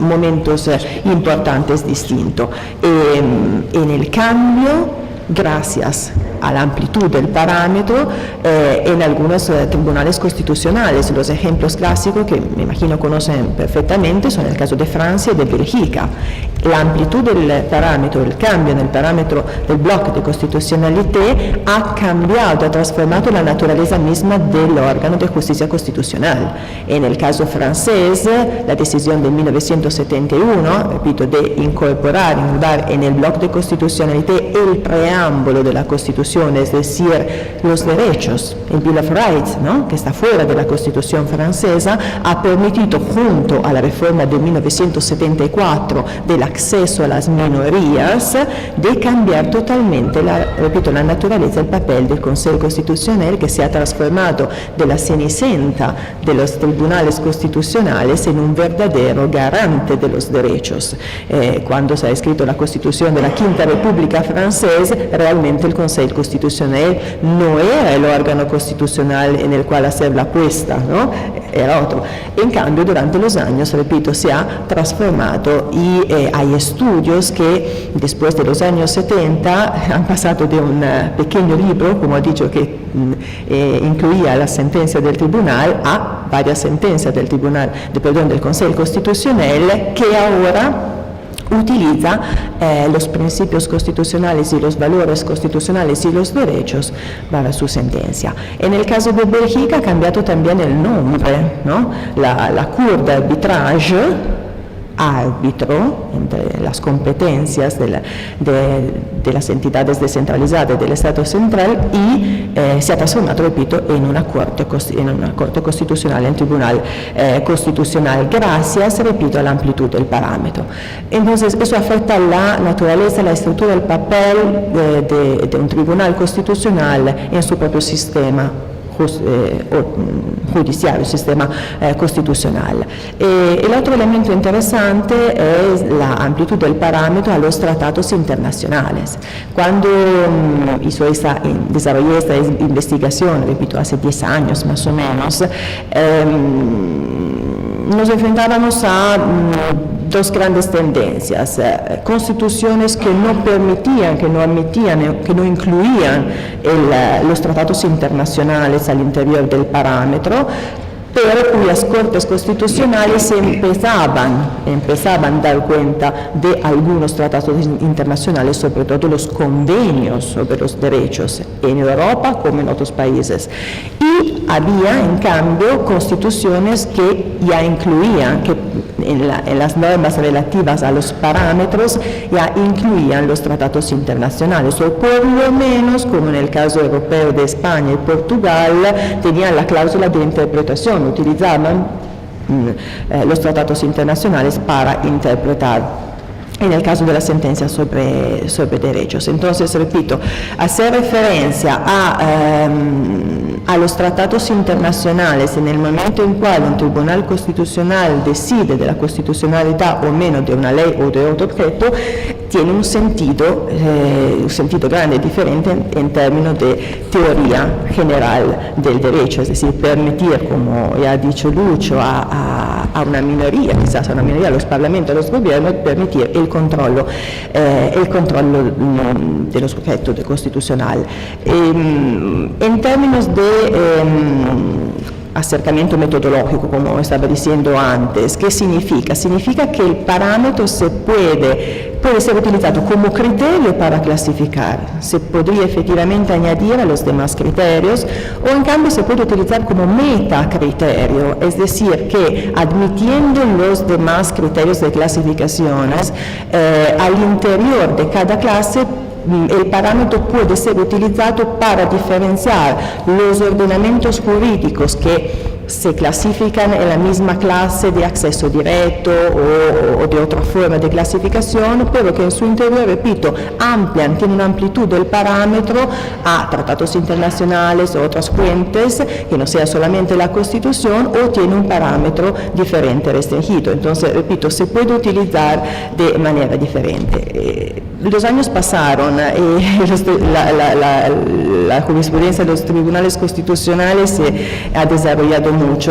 momentos importantes distintos. En el cambio, gracias a la amplitud del parámetro en algunos tribunales constitucionales. Los ejemplos clásicos que me imagino conocen perfectamente son el caso de Francia y de Bélgica. La amplitud del parámetro, el cambio en el parámetro del bloque de constitucionalidad ha cambiado, ha transformado la naturaleza misma del órgano de justicia constitucional. En el caso francés, la decisión de 1971, repito, de incorporar, incluir en el bloque de constitucionalidad el preámbulo de la Constitución, es decir, los derechos, el Bill of Rights, ¿no?, que está fuera de la Constitución francesa, ha permitido, junto a la reforma de 1974 del acceso a las minorías, de cambiar totalmente, la naturaleza, el papel del Consejo Constitucional, que se ha transformado de la cenicienta de los tribunales constitucionales en un verdadero garante de los derechos. Cuando se ha escrito la Constitución de la Quinta República Francesa, realmente el Consejo Constitucional no era el órgano constitucional en el cual hacer la apuesta, ¿no?, era otro. En cambio, durante los años, repito, se ha transformado y hay estudios que después de los años 70 han pasado de un pequeño libro, como ha dicho, que incluía la sentencia del tribunal, a varias sentencias del del Consejo Constitucional, que ahora utiliza los principios constitucionales y los valores constitucionales y los derechos para su sentencia. En el caso de Bélgica ha cambiado también el nombre, ¿no? La Cour d'Arbitrage, árbitro entre las competencias de las entidades descentralizadas del Estado central, y se ha transformado, repito, en una corte constitucional, en tribunal constitucional, gracias, repito, a la amplitud del parámetro. Entonces, eso afecta la naturaleza, la estructura, el papel de un tribunal constitucional en su propio sistema judiciario, sistema constitucional. El otro elemento interesante es la amplitud del parámetro a los tratados internacionales. Cuando desarrollé esta investigación, repito, hace 10 años más o menos, nos enfrentábamos a dos grandes tendencias: constituciones que no permitían, que no admitían, que no incluían los tratados internacionales al interior del parámetro, pero cuyas cortes constitucionales empezaban a dar cuenta de algunos tratados internacionales, sobre todo los convenios sobre los derechos, en Europa como en otros países. Y había, en cambio, constituciones que ya incluían, que en las normas relativas a los parámetros ya incluían los tratados internacionales, o por lo menos, como en el caso europeo de España y Portugal, tenían la cláusula de interpretación, utilizaban los tratados internacionales para interpretar en el caso de la sentencia sobre derechos. Entonces, repito, hacer referencia a los tratados internacionales en el momento en cual un tribunal constitucional decide de la constitucionalidad o menos de una ley o de otro objeto, tiene un sentido grande, diferente en términos de teoría general del derecho, es decir, permitir, como ya ha dicho Lucho, a una minoría, quizás a una minoría, a los parlamentos, a los gobiernos, permitir el controllo de los objetos constitucional. En términos de acercamiento metodológico, como estaba diciendo antes, ¿qué significa? Significa que el parámetro puede ser utilizado como criterio para clasificar, se podría efectivamente añadir a los demás criterios, o en cambio se puede utilizar como metacriterio, es decir, que admitiendo los demás criterios de clasificaciones, al interior de cada clase, el parámetro puede ser utilizado para diferenciar los ordenamientos jurídicos que se clasifican en la misma clase de acceso directo o de otra forma de clasificación, pero que en su interior, repito, tienen una amplitud del parámetro a tratados internacionales o otras fuentes, que no sea solamente la Constitución, o tiene un parámetro diferente, restringido. Entonces, repito, se puede utilizar de manera diferente. Los años pasaron y la jurisprudencia de los tribunales constitucionales se ha desarrollado mucho.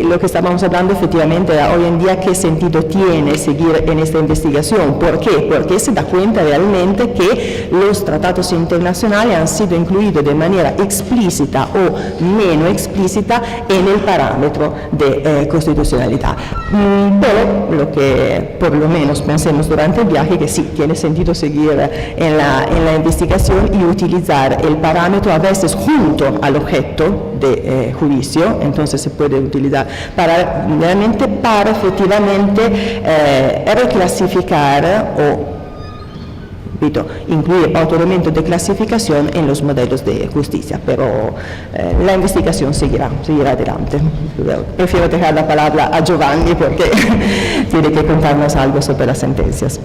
Lo que estábamos hablando efectivamente hoy en día, ¿qué sentido tiene seguir en esta investigación? ¿Por qué? Porque se da cuenta realmente que los tratados internacionales han sido incluidos de manera explícita o menos explícita en el parámetro de constitucionalidad. Pero lo que por lo menos pensemos durante el viaje, que sí, tiene sentido seguir en la investigación y utilizar el parámetro a veces junto al objeto de juicio. Entonces se puede utilizar realmente para efectivamente reclasificar o incluir otro elemento de clasificación en los modelos de justicia, pero la investigación seguirá adelante. Prefiero dejar la palabra a Giovanni porque tiene que contarnos algo sobre las sentencias.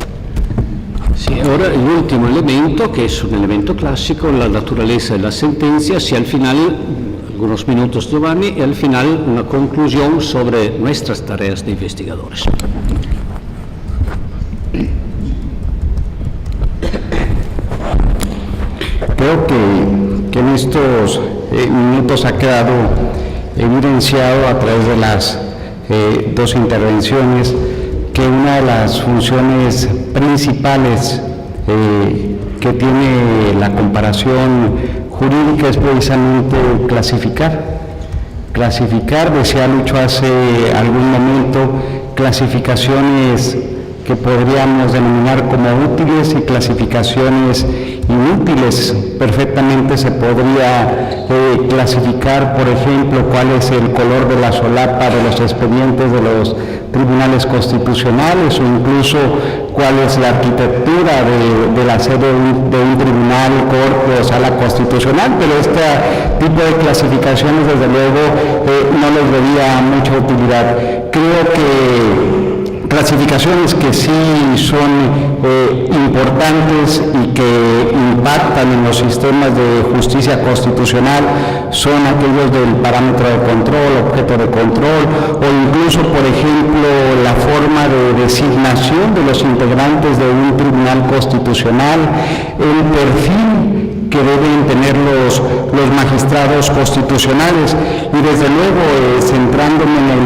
Sí, ahora el último elemento, que es un elemento clásico, la naturaleza de las sentencias, y al final, algunos minutos Giovanni, y al final una conclusión sobre nuestras tareas de investigadores. Creo que en estos minutos ha quedado evidenciado a través de las dos intervenciones que una de las funciones principales que tiene la comparación jurídica es precisamente clasificar, decía Lucho hace algún momento, clasificaciones que podríamos denominar como útiles y clasificaciones inútiles. Perfectamente se podría clasificar, por ejemplo, cuál es el color de la solapa de los expedientes de los tribunales constitucionales, o incluso cuál es la arquitectura de la sede de un tribunal, corte o sala constitucional, pero este tipo de clasificaciones desde luego no les vería mucha utilidad. Creo que clasificaciones que sí son importantes y que impactan en los sistemas de justicia constitucional son aquellos del parámetro de control, objeto de control, o incluso, por ejemplo, la forma de designación de los integrantes de un tribunal constitucional, el perfil que deben tener los magistrados constitucionales, y desde luego, centrándome en el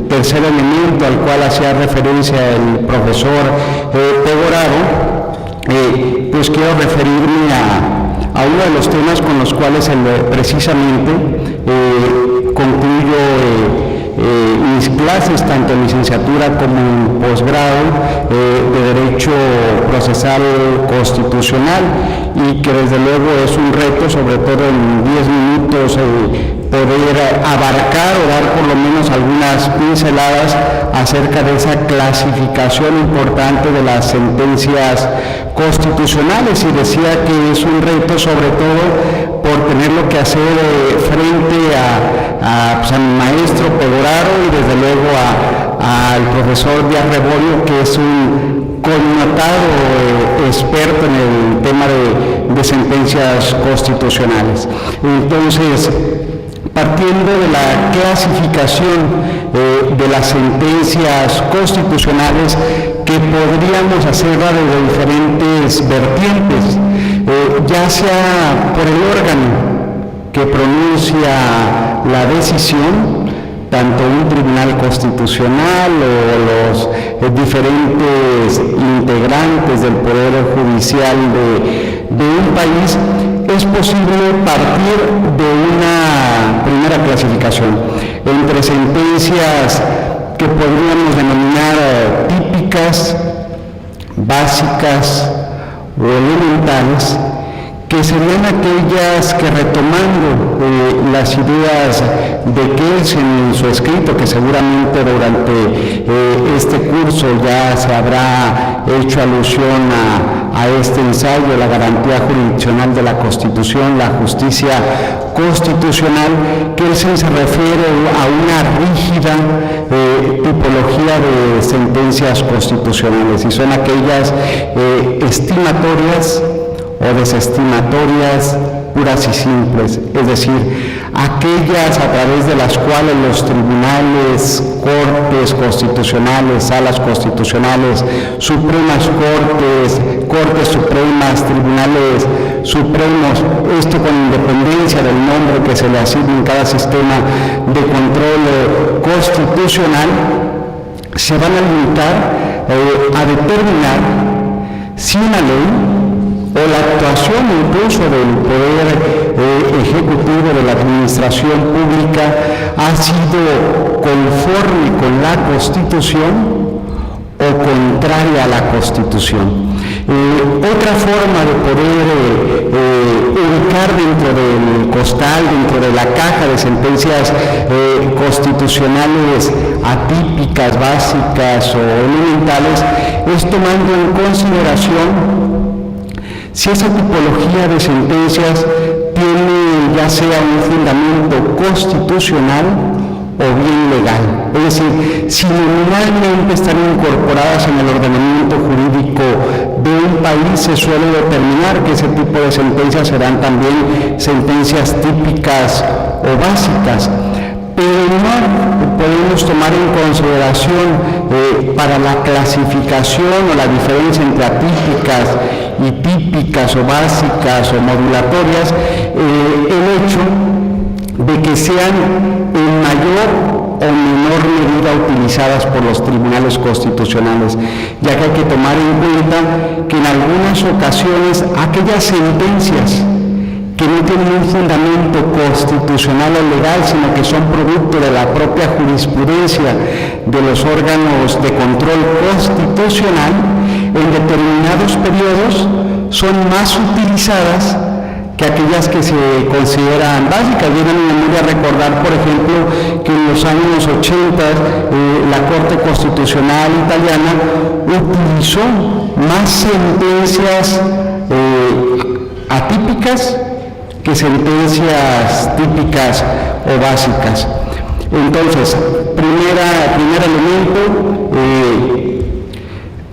tercer elemento al cual hacía referencia el profesor Pegoraro, pues quiero referirme a uno de los temas con los cuales precisamente concluyo mis clases, tanto en licenciatura como en posgrado de Derecho Procesal Constitucional, y que desde luego es un reto, sobre todo en 10 minutos, poder abarcar o dar por lo menos algunas pinceladas acerca de esa clasificación importante de las sentencias constitucionales. Y decía que es un reto sobre todo por tenerlo que hacer frente a mi maestro Pegoraro y desde luego al profesor Díaz Reborio, que es un connotado experto en el tema de sentencias constitucionales. Entonces, partiendo de la clasificación de las sentencias constitucionales, que podríamos hacerla de diferentes vertientes, ya sea por el órgano que pronuncia la decisión, tanto un tribunal constitucional o los diferentes integrantes del Poder Judicial de un país, es posible partir de una primera clasificación entre sentencias que podríamos denominar típicas, básicas o elementales, que serían aquellas que, retomando las ideas de Kelsen en su escrito, que seguramente durante este curso ya se habrá hecho alusión a este ensayo, la garantía jurisdiccional de la Constitución, la justicia constitucional, Kelsen se refiere a una rígida tipología de sentencias constitucionales, y son aquellas estimatorias o desestimatorias puras y simples, es decir, aquellas a través de las cuales los tribunales, cortes constitucionales, salas constitucionales, supremas cortes, cortes supremas, tribunales supremos, esto con independencia del nombre que se le asigne en cada sistema de control constitucional, se van a limitar a determinar si una ley o la actuación incluso del Poder Ejecutivo, de la Administración Pública, ha sido conforme con la Constitución o contraria a la Constitución. Otra forma de poder ubicar dentro del costal, dentro de la caja de sentencias constitucionales atípicas, básicas o elementales, es tomando en consideración si esa tipología de sentencias tiene ya sea un fundamento constitucional o bien legal. Es decir, si nominalmente están incorporadas en el ordenamiento jurídico de un país, se suele determinar que ese tipo de sentencias serán también sentencias típicas o básicas. Pero no podemos tomar en consideración para la clasificación o la diferencia entre atípicas y típicas o básicas o modulatorias el hecho de que sean en mayor o menor medida utilizadas por los tribunales constitucionales, ya que hay que tomar en cuenta que en algunas ocasiones aquellas sentencias que no tienen un fundamento constitucional o legal, sino que son producto de la propia jurisprudencia de los órganos de control constitucional, en determinados periodos son más utilizadas que aquellas que se consideran básicas. Viene a mi memoria recordar, por ejemplo, que en los años 80 la Corte Constitucional italiana utilizó más sentencias atípicas que sentencias típicas o básicas. Entonces, primer elemento,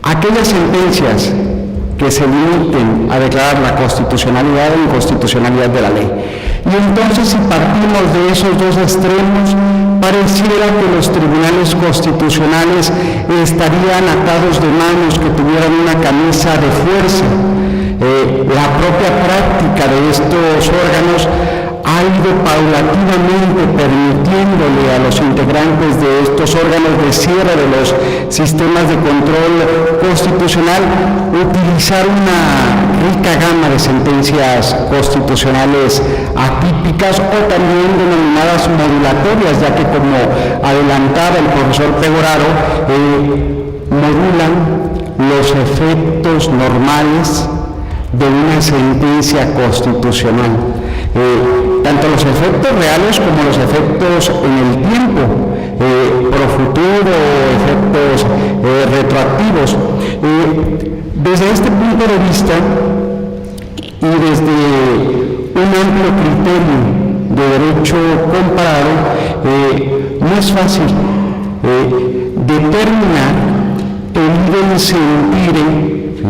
aquellas sentencias que se limiten a declarar la constitucionalidad o inconstitucionalidad de la ley. Y entonces, si partimos de esos dos extremos, pareciera que los tribunales constitucionales estarían atados de manos, que tuvieran una camisa de fuerza. La propia práctica de estos órganos ha ido paulatinamente permitiéndole a los integrantes de estos órganos de cierre de los sistemas de control constitucional utilizar una rica gama de sentencias constitucionales atípicas o también denominadas modulatorias, ya que, como adelantaba el profesor Pegoraro, modulan los efectos normales de una sentencia constitucional, tanto los efectos reales como los efectos en el tiempo, pro futuro, efectos retroactivos. Desde este punto de vista y desde un amplio criterio de derecho comparado, no es fácil determinar el idem sentire, ¿sí?,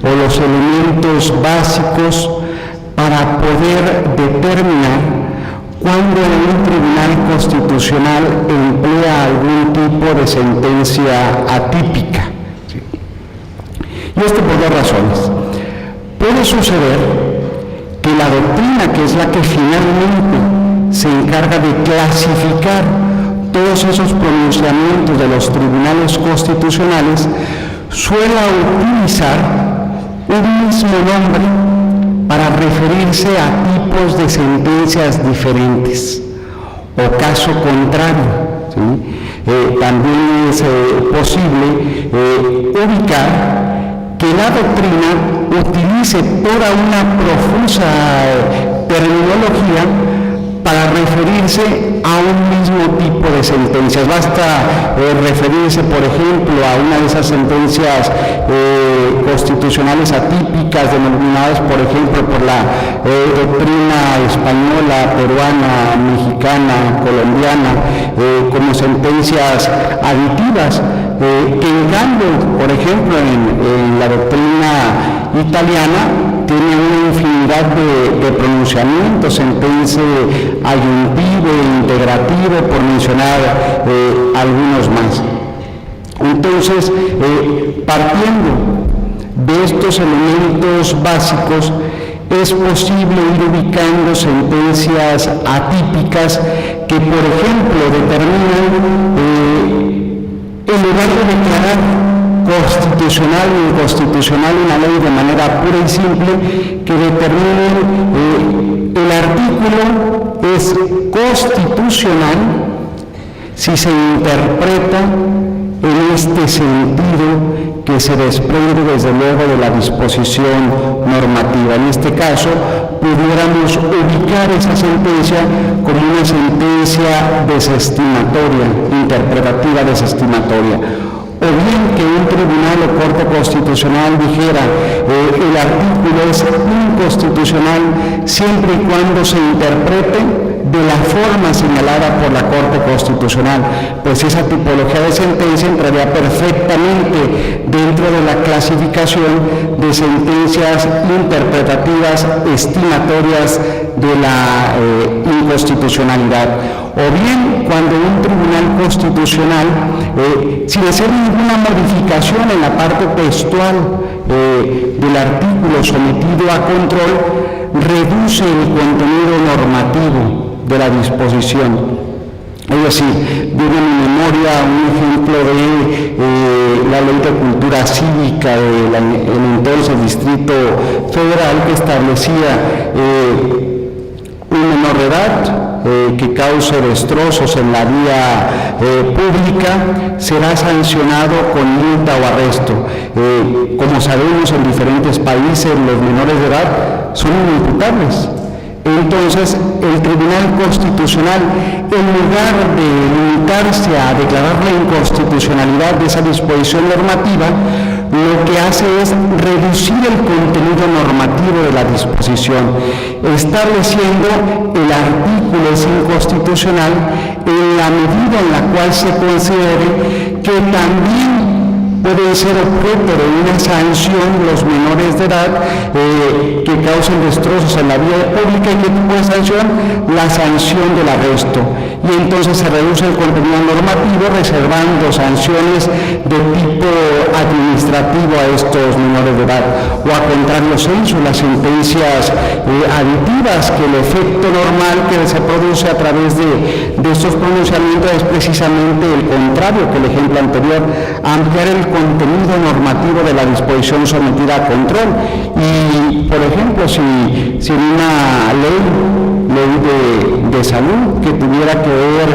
o los elementos básicos para poder determinar cuando un tribunal constitucional emplea algún tipo de sentencia atípica. ¿Sí? Y esto por dos razones. Puede suceder que la doctrina, que es la que finalmente se encarga de clasificar todos esos pronunciamientos de los tribunales constitucionales, suele utilizar un mismo nombre para referirse a tipos de sentencias diferentes, o caso contrario, ¿sí? También es posible ubicar que la doctrina utilice toda una profusa terminología para referirse a un mismo tipo de sentencias. Basta referirse, por ejemplo, a una de esas sentencias constitucionales atípicas denominadas, por ejemplo, por la doctrina española, peruana, mexicana, colombiana, como sentencias aditivas, que en cambio, por ejemplo, en la doctrina italiana, tiene una infinidad de pronunciamientos, sentencia ayuntivo, integrativo, por mencionar algunos más. Entonces, partiendo de estos elementos básicos, es posible ir ubicando sentencias atípicas que, por ejemplo, determinan, en lugar de declarar constitucional o inconstitucional una ley de manera pura y simple, que determinen el artículo es constitucional si se interpreta en este sentido que se desprende desde luego de la disposición normativa. En este caso, pudiéramos ubicar esa sentencia como una sentencia desestimatoria, interpretativa desestimatoria. O bien que un tribunal o corte constitucional dijera el artículo es inconstitucional siempre y cuando se interprete de la forma señalada por la Corte Constitucional, pues esa tipología de sentencia entraría perfectamente dentro de la clasificación de sentencias interpretativas estimatorias de la inconstitucionalidad. O bien cuando un tribunal constitucional, sin hacer ninguna modificación en la parte textual del artículo sometido a control, reduce el contenido normativo de la disposición. Es decir, viene en mi memoria un ejemplo de la Ley de Cultura Cívica del entonces Distrito Federal, que establecía un menor de edad que cause destrozos en la vía pública será sancionado con multa o arresto. Como sabemos, en diferentes países los menores de edad son inimputables. Entonces, el Tribunal Constitucional, en lugar de limitarse a declarar la inconstitucionalidad de esa disposición normativa, lo que hace es reducir el contenido normativo de la disposición, estableciendo el artículo es inconstitucional en la medida en la cual se considere que también pueden ser objeto de una sanción los menores de edad que causen destrozos en la vía pública. ¿Y qué tipo de sanción? La sanción del arresto. Y entonces se reduce el contenido normativo reservando sanciones de tipo administrativo a estos menores de edad. O a contrario sensu, las sentencias aditivas, que el efecto normal que se produce a través de estos pronunciamientos es precisamente el contrario que el ejemplo anterior, ampliar el contenido normativo de la disposición sometida a control. Y, por ejemplo, si una ley de salud que tuviera que ver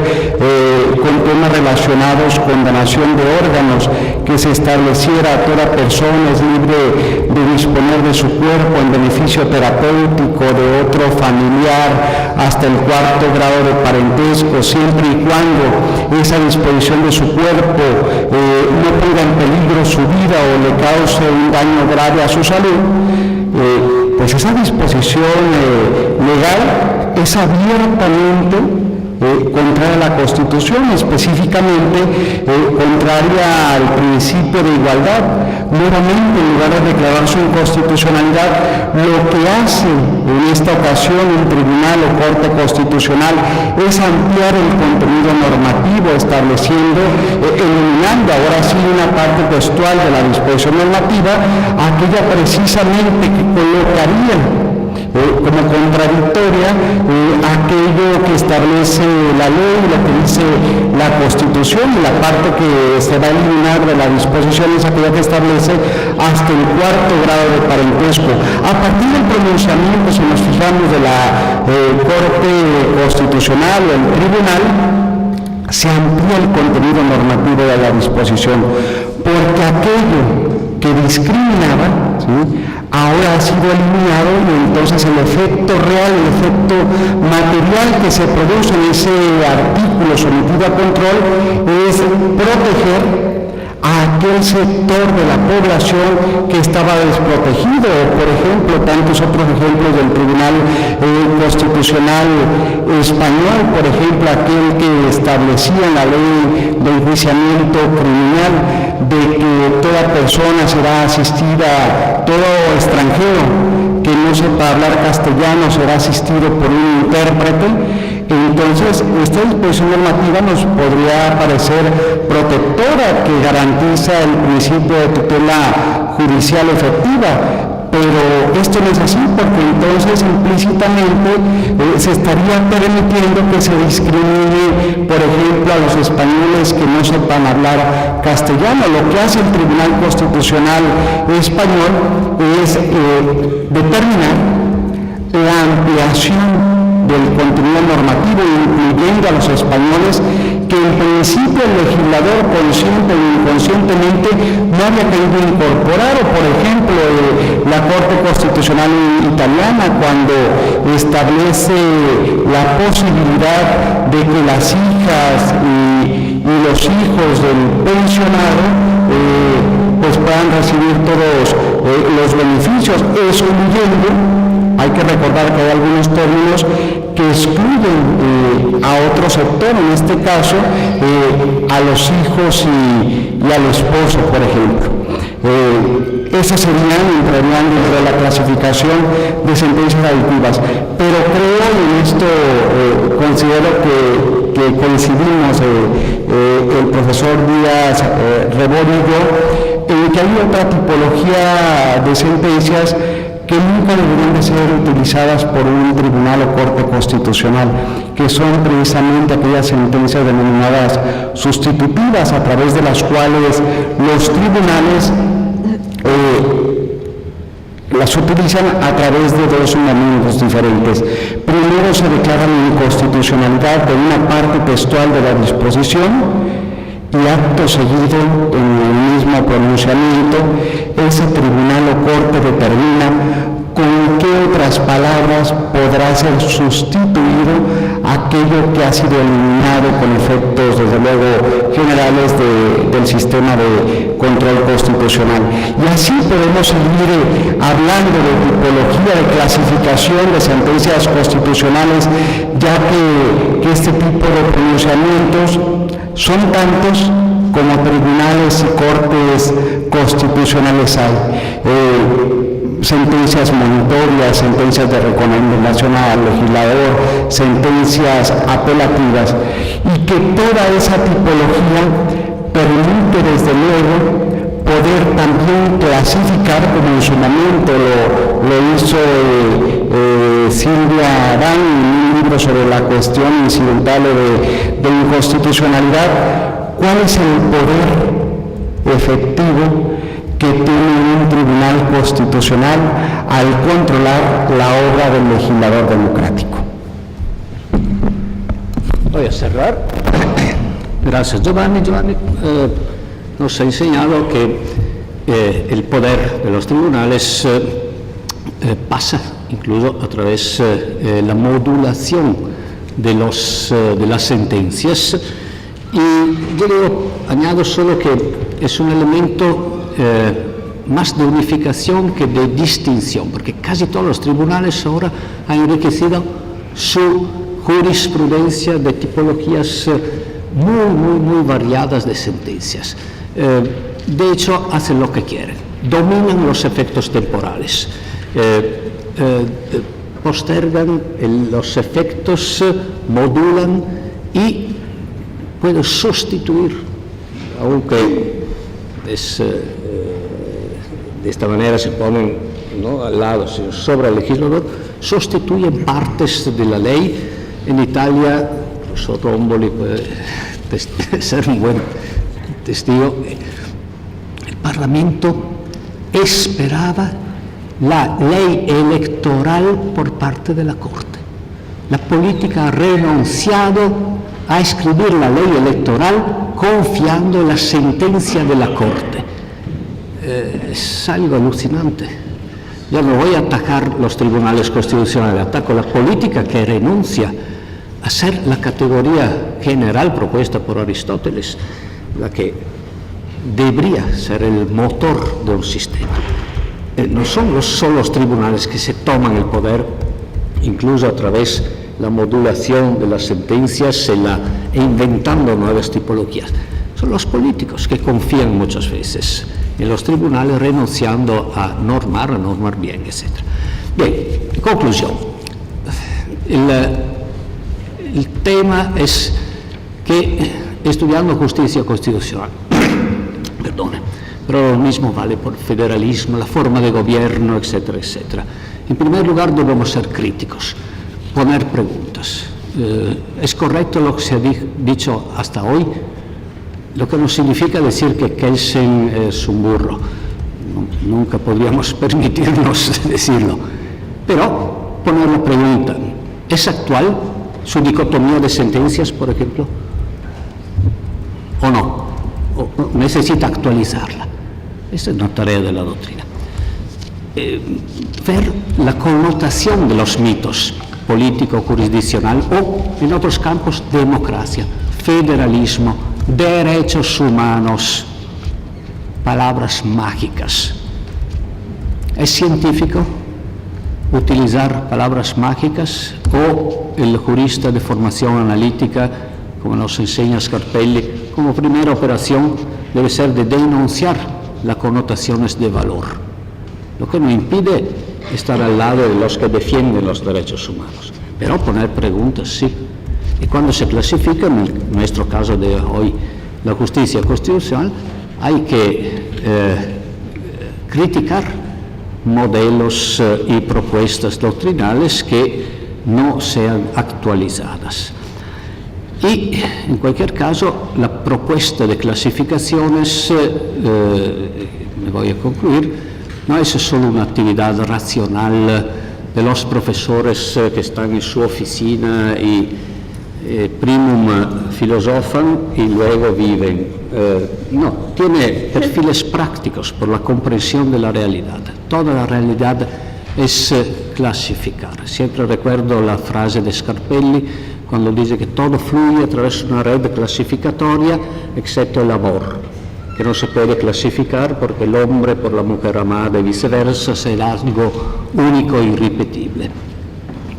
con temas relacionados con donación de órganos, que se estableciera toda persona es libre de disponer de su cuerpo en beneficio terapéutico de otro familiar hasta el 4º grado de parentesco, siempre y cuando esa disposición de su cuerpo no ponga en peligro su vida o le cause un daño grave a su salud, pues esa disposición legal es abiertamente contraria a la Constitución, específicamente contraria al principio de igualdad. Nuevamente, en lugar de declarar su inconstitucionalidad, lo que hace en esta ocasión un tribunal o corte constitucional es ampliar el contenido normativo, estableciendo, eliminando ahora sí una parte textual de la disposición normativa, aquella precisamente que colocaría como contradictoria aquello que establece la ley, lo que dice la Constitución, y la parte que se va a eliminar de la disposición es aquella que establece hasta el 4º grado de parentesco. A partir del pronunciamiento, si nos fijamos, de la Corte Constitucional o el Tribunal, se amplía el contenido normativo de la disposición, porque aquello que discriminaba, ¿sí?, ahora ha sido eliminado, y entonces el efecto real, el efecto material que se produce en ese artículo sometido a control es proteger a aquel sector de la población que estaba desprotegido. Por ejemplo, tantos otros ejemplos del Tribunal Constitucional Español, por ejemplo, aquel que establecía en la ley de enjuiciamiento criminal de que toda persona será asistida, todo extranjero que no sepa hablar castellano será asistido por un intérprete. Entonces, esta disposición normativa nos podría parecer protectora, que garantiza el principio de tutela judicial efectiva, pero esto no es así, porque entonces implícitamente se estaría permitiendo que se discrimine, por ejemplo, a los españoles que no sepan hablar castellano. Lo que hace el Tribunal Constitucional Español es determinar la ampliación del contenido normativo, incluyendo a los españoles que en principio el legislador, consciente o inconscientemente, no había querido incorporar. O por ejemplo, la Corte Constitucional Italiana, cuando establece la posibilidad de que las hijas y los hijos del pensionado pues puedan recibir todos los beneficios, excluyendo. Hay que recordar que hay algunos términos que excluyen a otro sector, en este caso a los hijos y al esposo, por ejemplo. Esas entrarían dentro de la clasificación de sentencias adictivas. Pero creo, y en esto considero que coincidimos el profesor Díaz Rebord y yo, en que hay otra tipología de sentencias que nunca deberían de ser utilizadas por un tribunal o corte constitucional, que son precisamente aquellas sentencias denominadas sustitutivas, a través de las cuales los tribunales las utilizan a través de dos momentos diferentes. Primero, se declara la inconstitucionalidad de una parte textual de la disposición, y acto seguido, en el mismo pronunciamiento, ese tribunal o corte determina con qué otras palabras podrá ser sustituido aquello que ha sido eliminado con efectos, desde luego, generales del sistema de control constitucional. Y así podemos seguir hablando de tipología, de clasificación de sentencias constitucionales, ya que este tipo de pronunciamientos son tantos como tribunales y cortes constitucionales hay. Sentencias monitorias, sentencias de recomendación al legislador, sentencias apelativas, y que toda esa tipología permite, desde luego, poder también clasificar, como en su momento lo hizo Silvia Adán en un libro sobre la cuestión incidental de inconstitucionalidad, cuál es el poder efectivo que tiene un tribunal constitucional al controlar la obra del legislador democrático. Voy a cerrar. Gracias, Giovanni. Giovanni nos ha enseñado que el poder de los tribunales pasa incluso a través de la modulación de las sentencias. Y yo añado solo que es un elemento más de unificación que de distinción, porque casi todos los tribunales ahora han enriquecido su jurisprudencia de tipologías muy variadas de sentencias. De hecho, hacen lo que quieren, dominan los efectos temporales, postergan los efectos, modulan y pueden sustituir, aunque de esta manera se ponen, ¿no?, al lado, sobre el legislador, sustituyen partes de la ley. En Italia, el profesor Romboli puede ser un buen testigo, el Parlamento esperaba la ley electoral por parte de la Corte. La política ha renunciado a escribir la ley electoral confiando en la sentencia de la Corte. Es algo alucinante. Yo no voy a atacar los tribunales constitucionales, ataco la política que renuncia a ser la categoría general propuesta por Aristóteles, la que debería ser el motor de un sistema. No son solo los tribunales que se toman el poder, incluso a través de la modulación de las sentencias e inventando nuevas tipologías. Son los políticos que confían muchas veces en los tribunales, renunciando a normar bien, etc. Bien, en conclusión, el tema es que estudiando justicia constitucional, perdone, pero lo mismo vale por federalismo, la forma de gobierno, etcétera, etcétera. En primer lugar, debemos ser críticos, poner preguntas. ¿Es correcto lo que se ha dicho hasta hoy? Lo que no significa decir que Kelsen es un burro. Nunca podríamos permitirnos decirlo. Pero poner la pregunta, ¿es actual su dicotomía de sentencias, por ejemplo? ¿O no? ¿O necesita actualizarla? Esa es una tarea de la doctrina. Ver la connotación de los mitos, político, jurisdiccional, o en otros campos, democracia, federalismo, derechos humanos, palabras mágicas. ¿Es científico utilizar palabras mágicas, o el jurista de formación analítica, como nos enseña Scarpelli, como primera operación debe ser de denunciar las connotaciones de valor, lo que no impide estar al lado de los que defienden los derechos humanos, pero poner preguntas sí. Y cuando se clasifica, en nuestro caso de hoy, la justicia constitucional, hay que criticar modelos y propuestas doctrinales que no sean actualizadas. Y, en cualquier caso, la propuesta de clasificaciones, me voy a concluir, no es solo una actividad racional de los profesores que están en su oficina y primum filosofan y luego viven. No, tiene perfiles prácticos por la comprensión de la realidad. Toda la realidad es clasificar. Siempre recuerdo la frase de Scarpelli cuando dice que todo fluye a través de una red clasificatoria excepto el amor, que no se puede clasificar porque el hombre por la mujer amada y viceversa será algo único e irrepetible.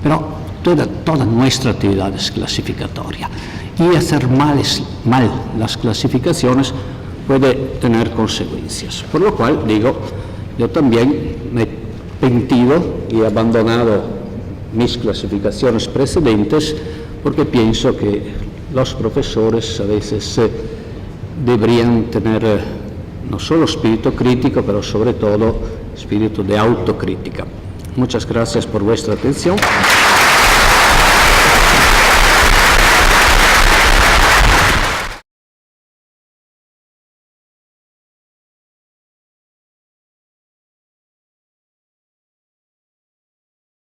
Pero toda nuestra actividad es clasificatoria, y hacer mal las clasificaciones puede tener consecuencias. Por lo cual, digo, yo también me he mentido y he abandonado mis clasificaciones precedentes porque pienso que los profesores a veces deberían tener no solo espíritu crítico, pero sobre todo espíritu de autocrítica. Muchas gracias por vuestra atención.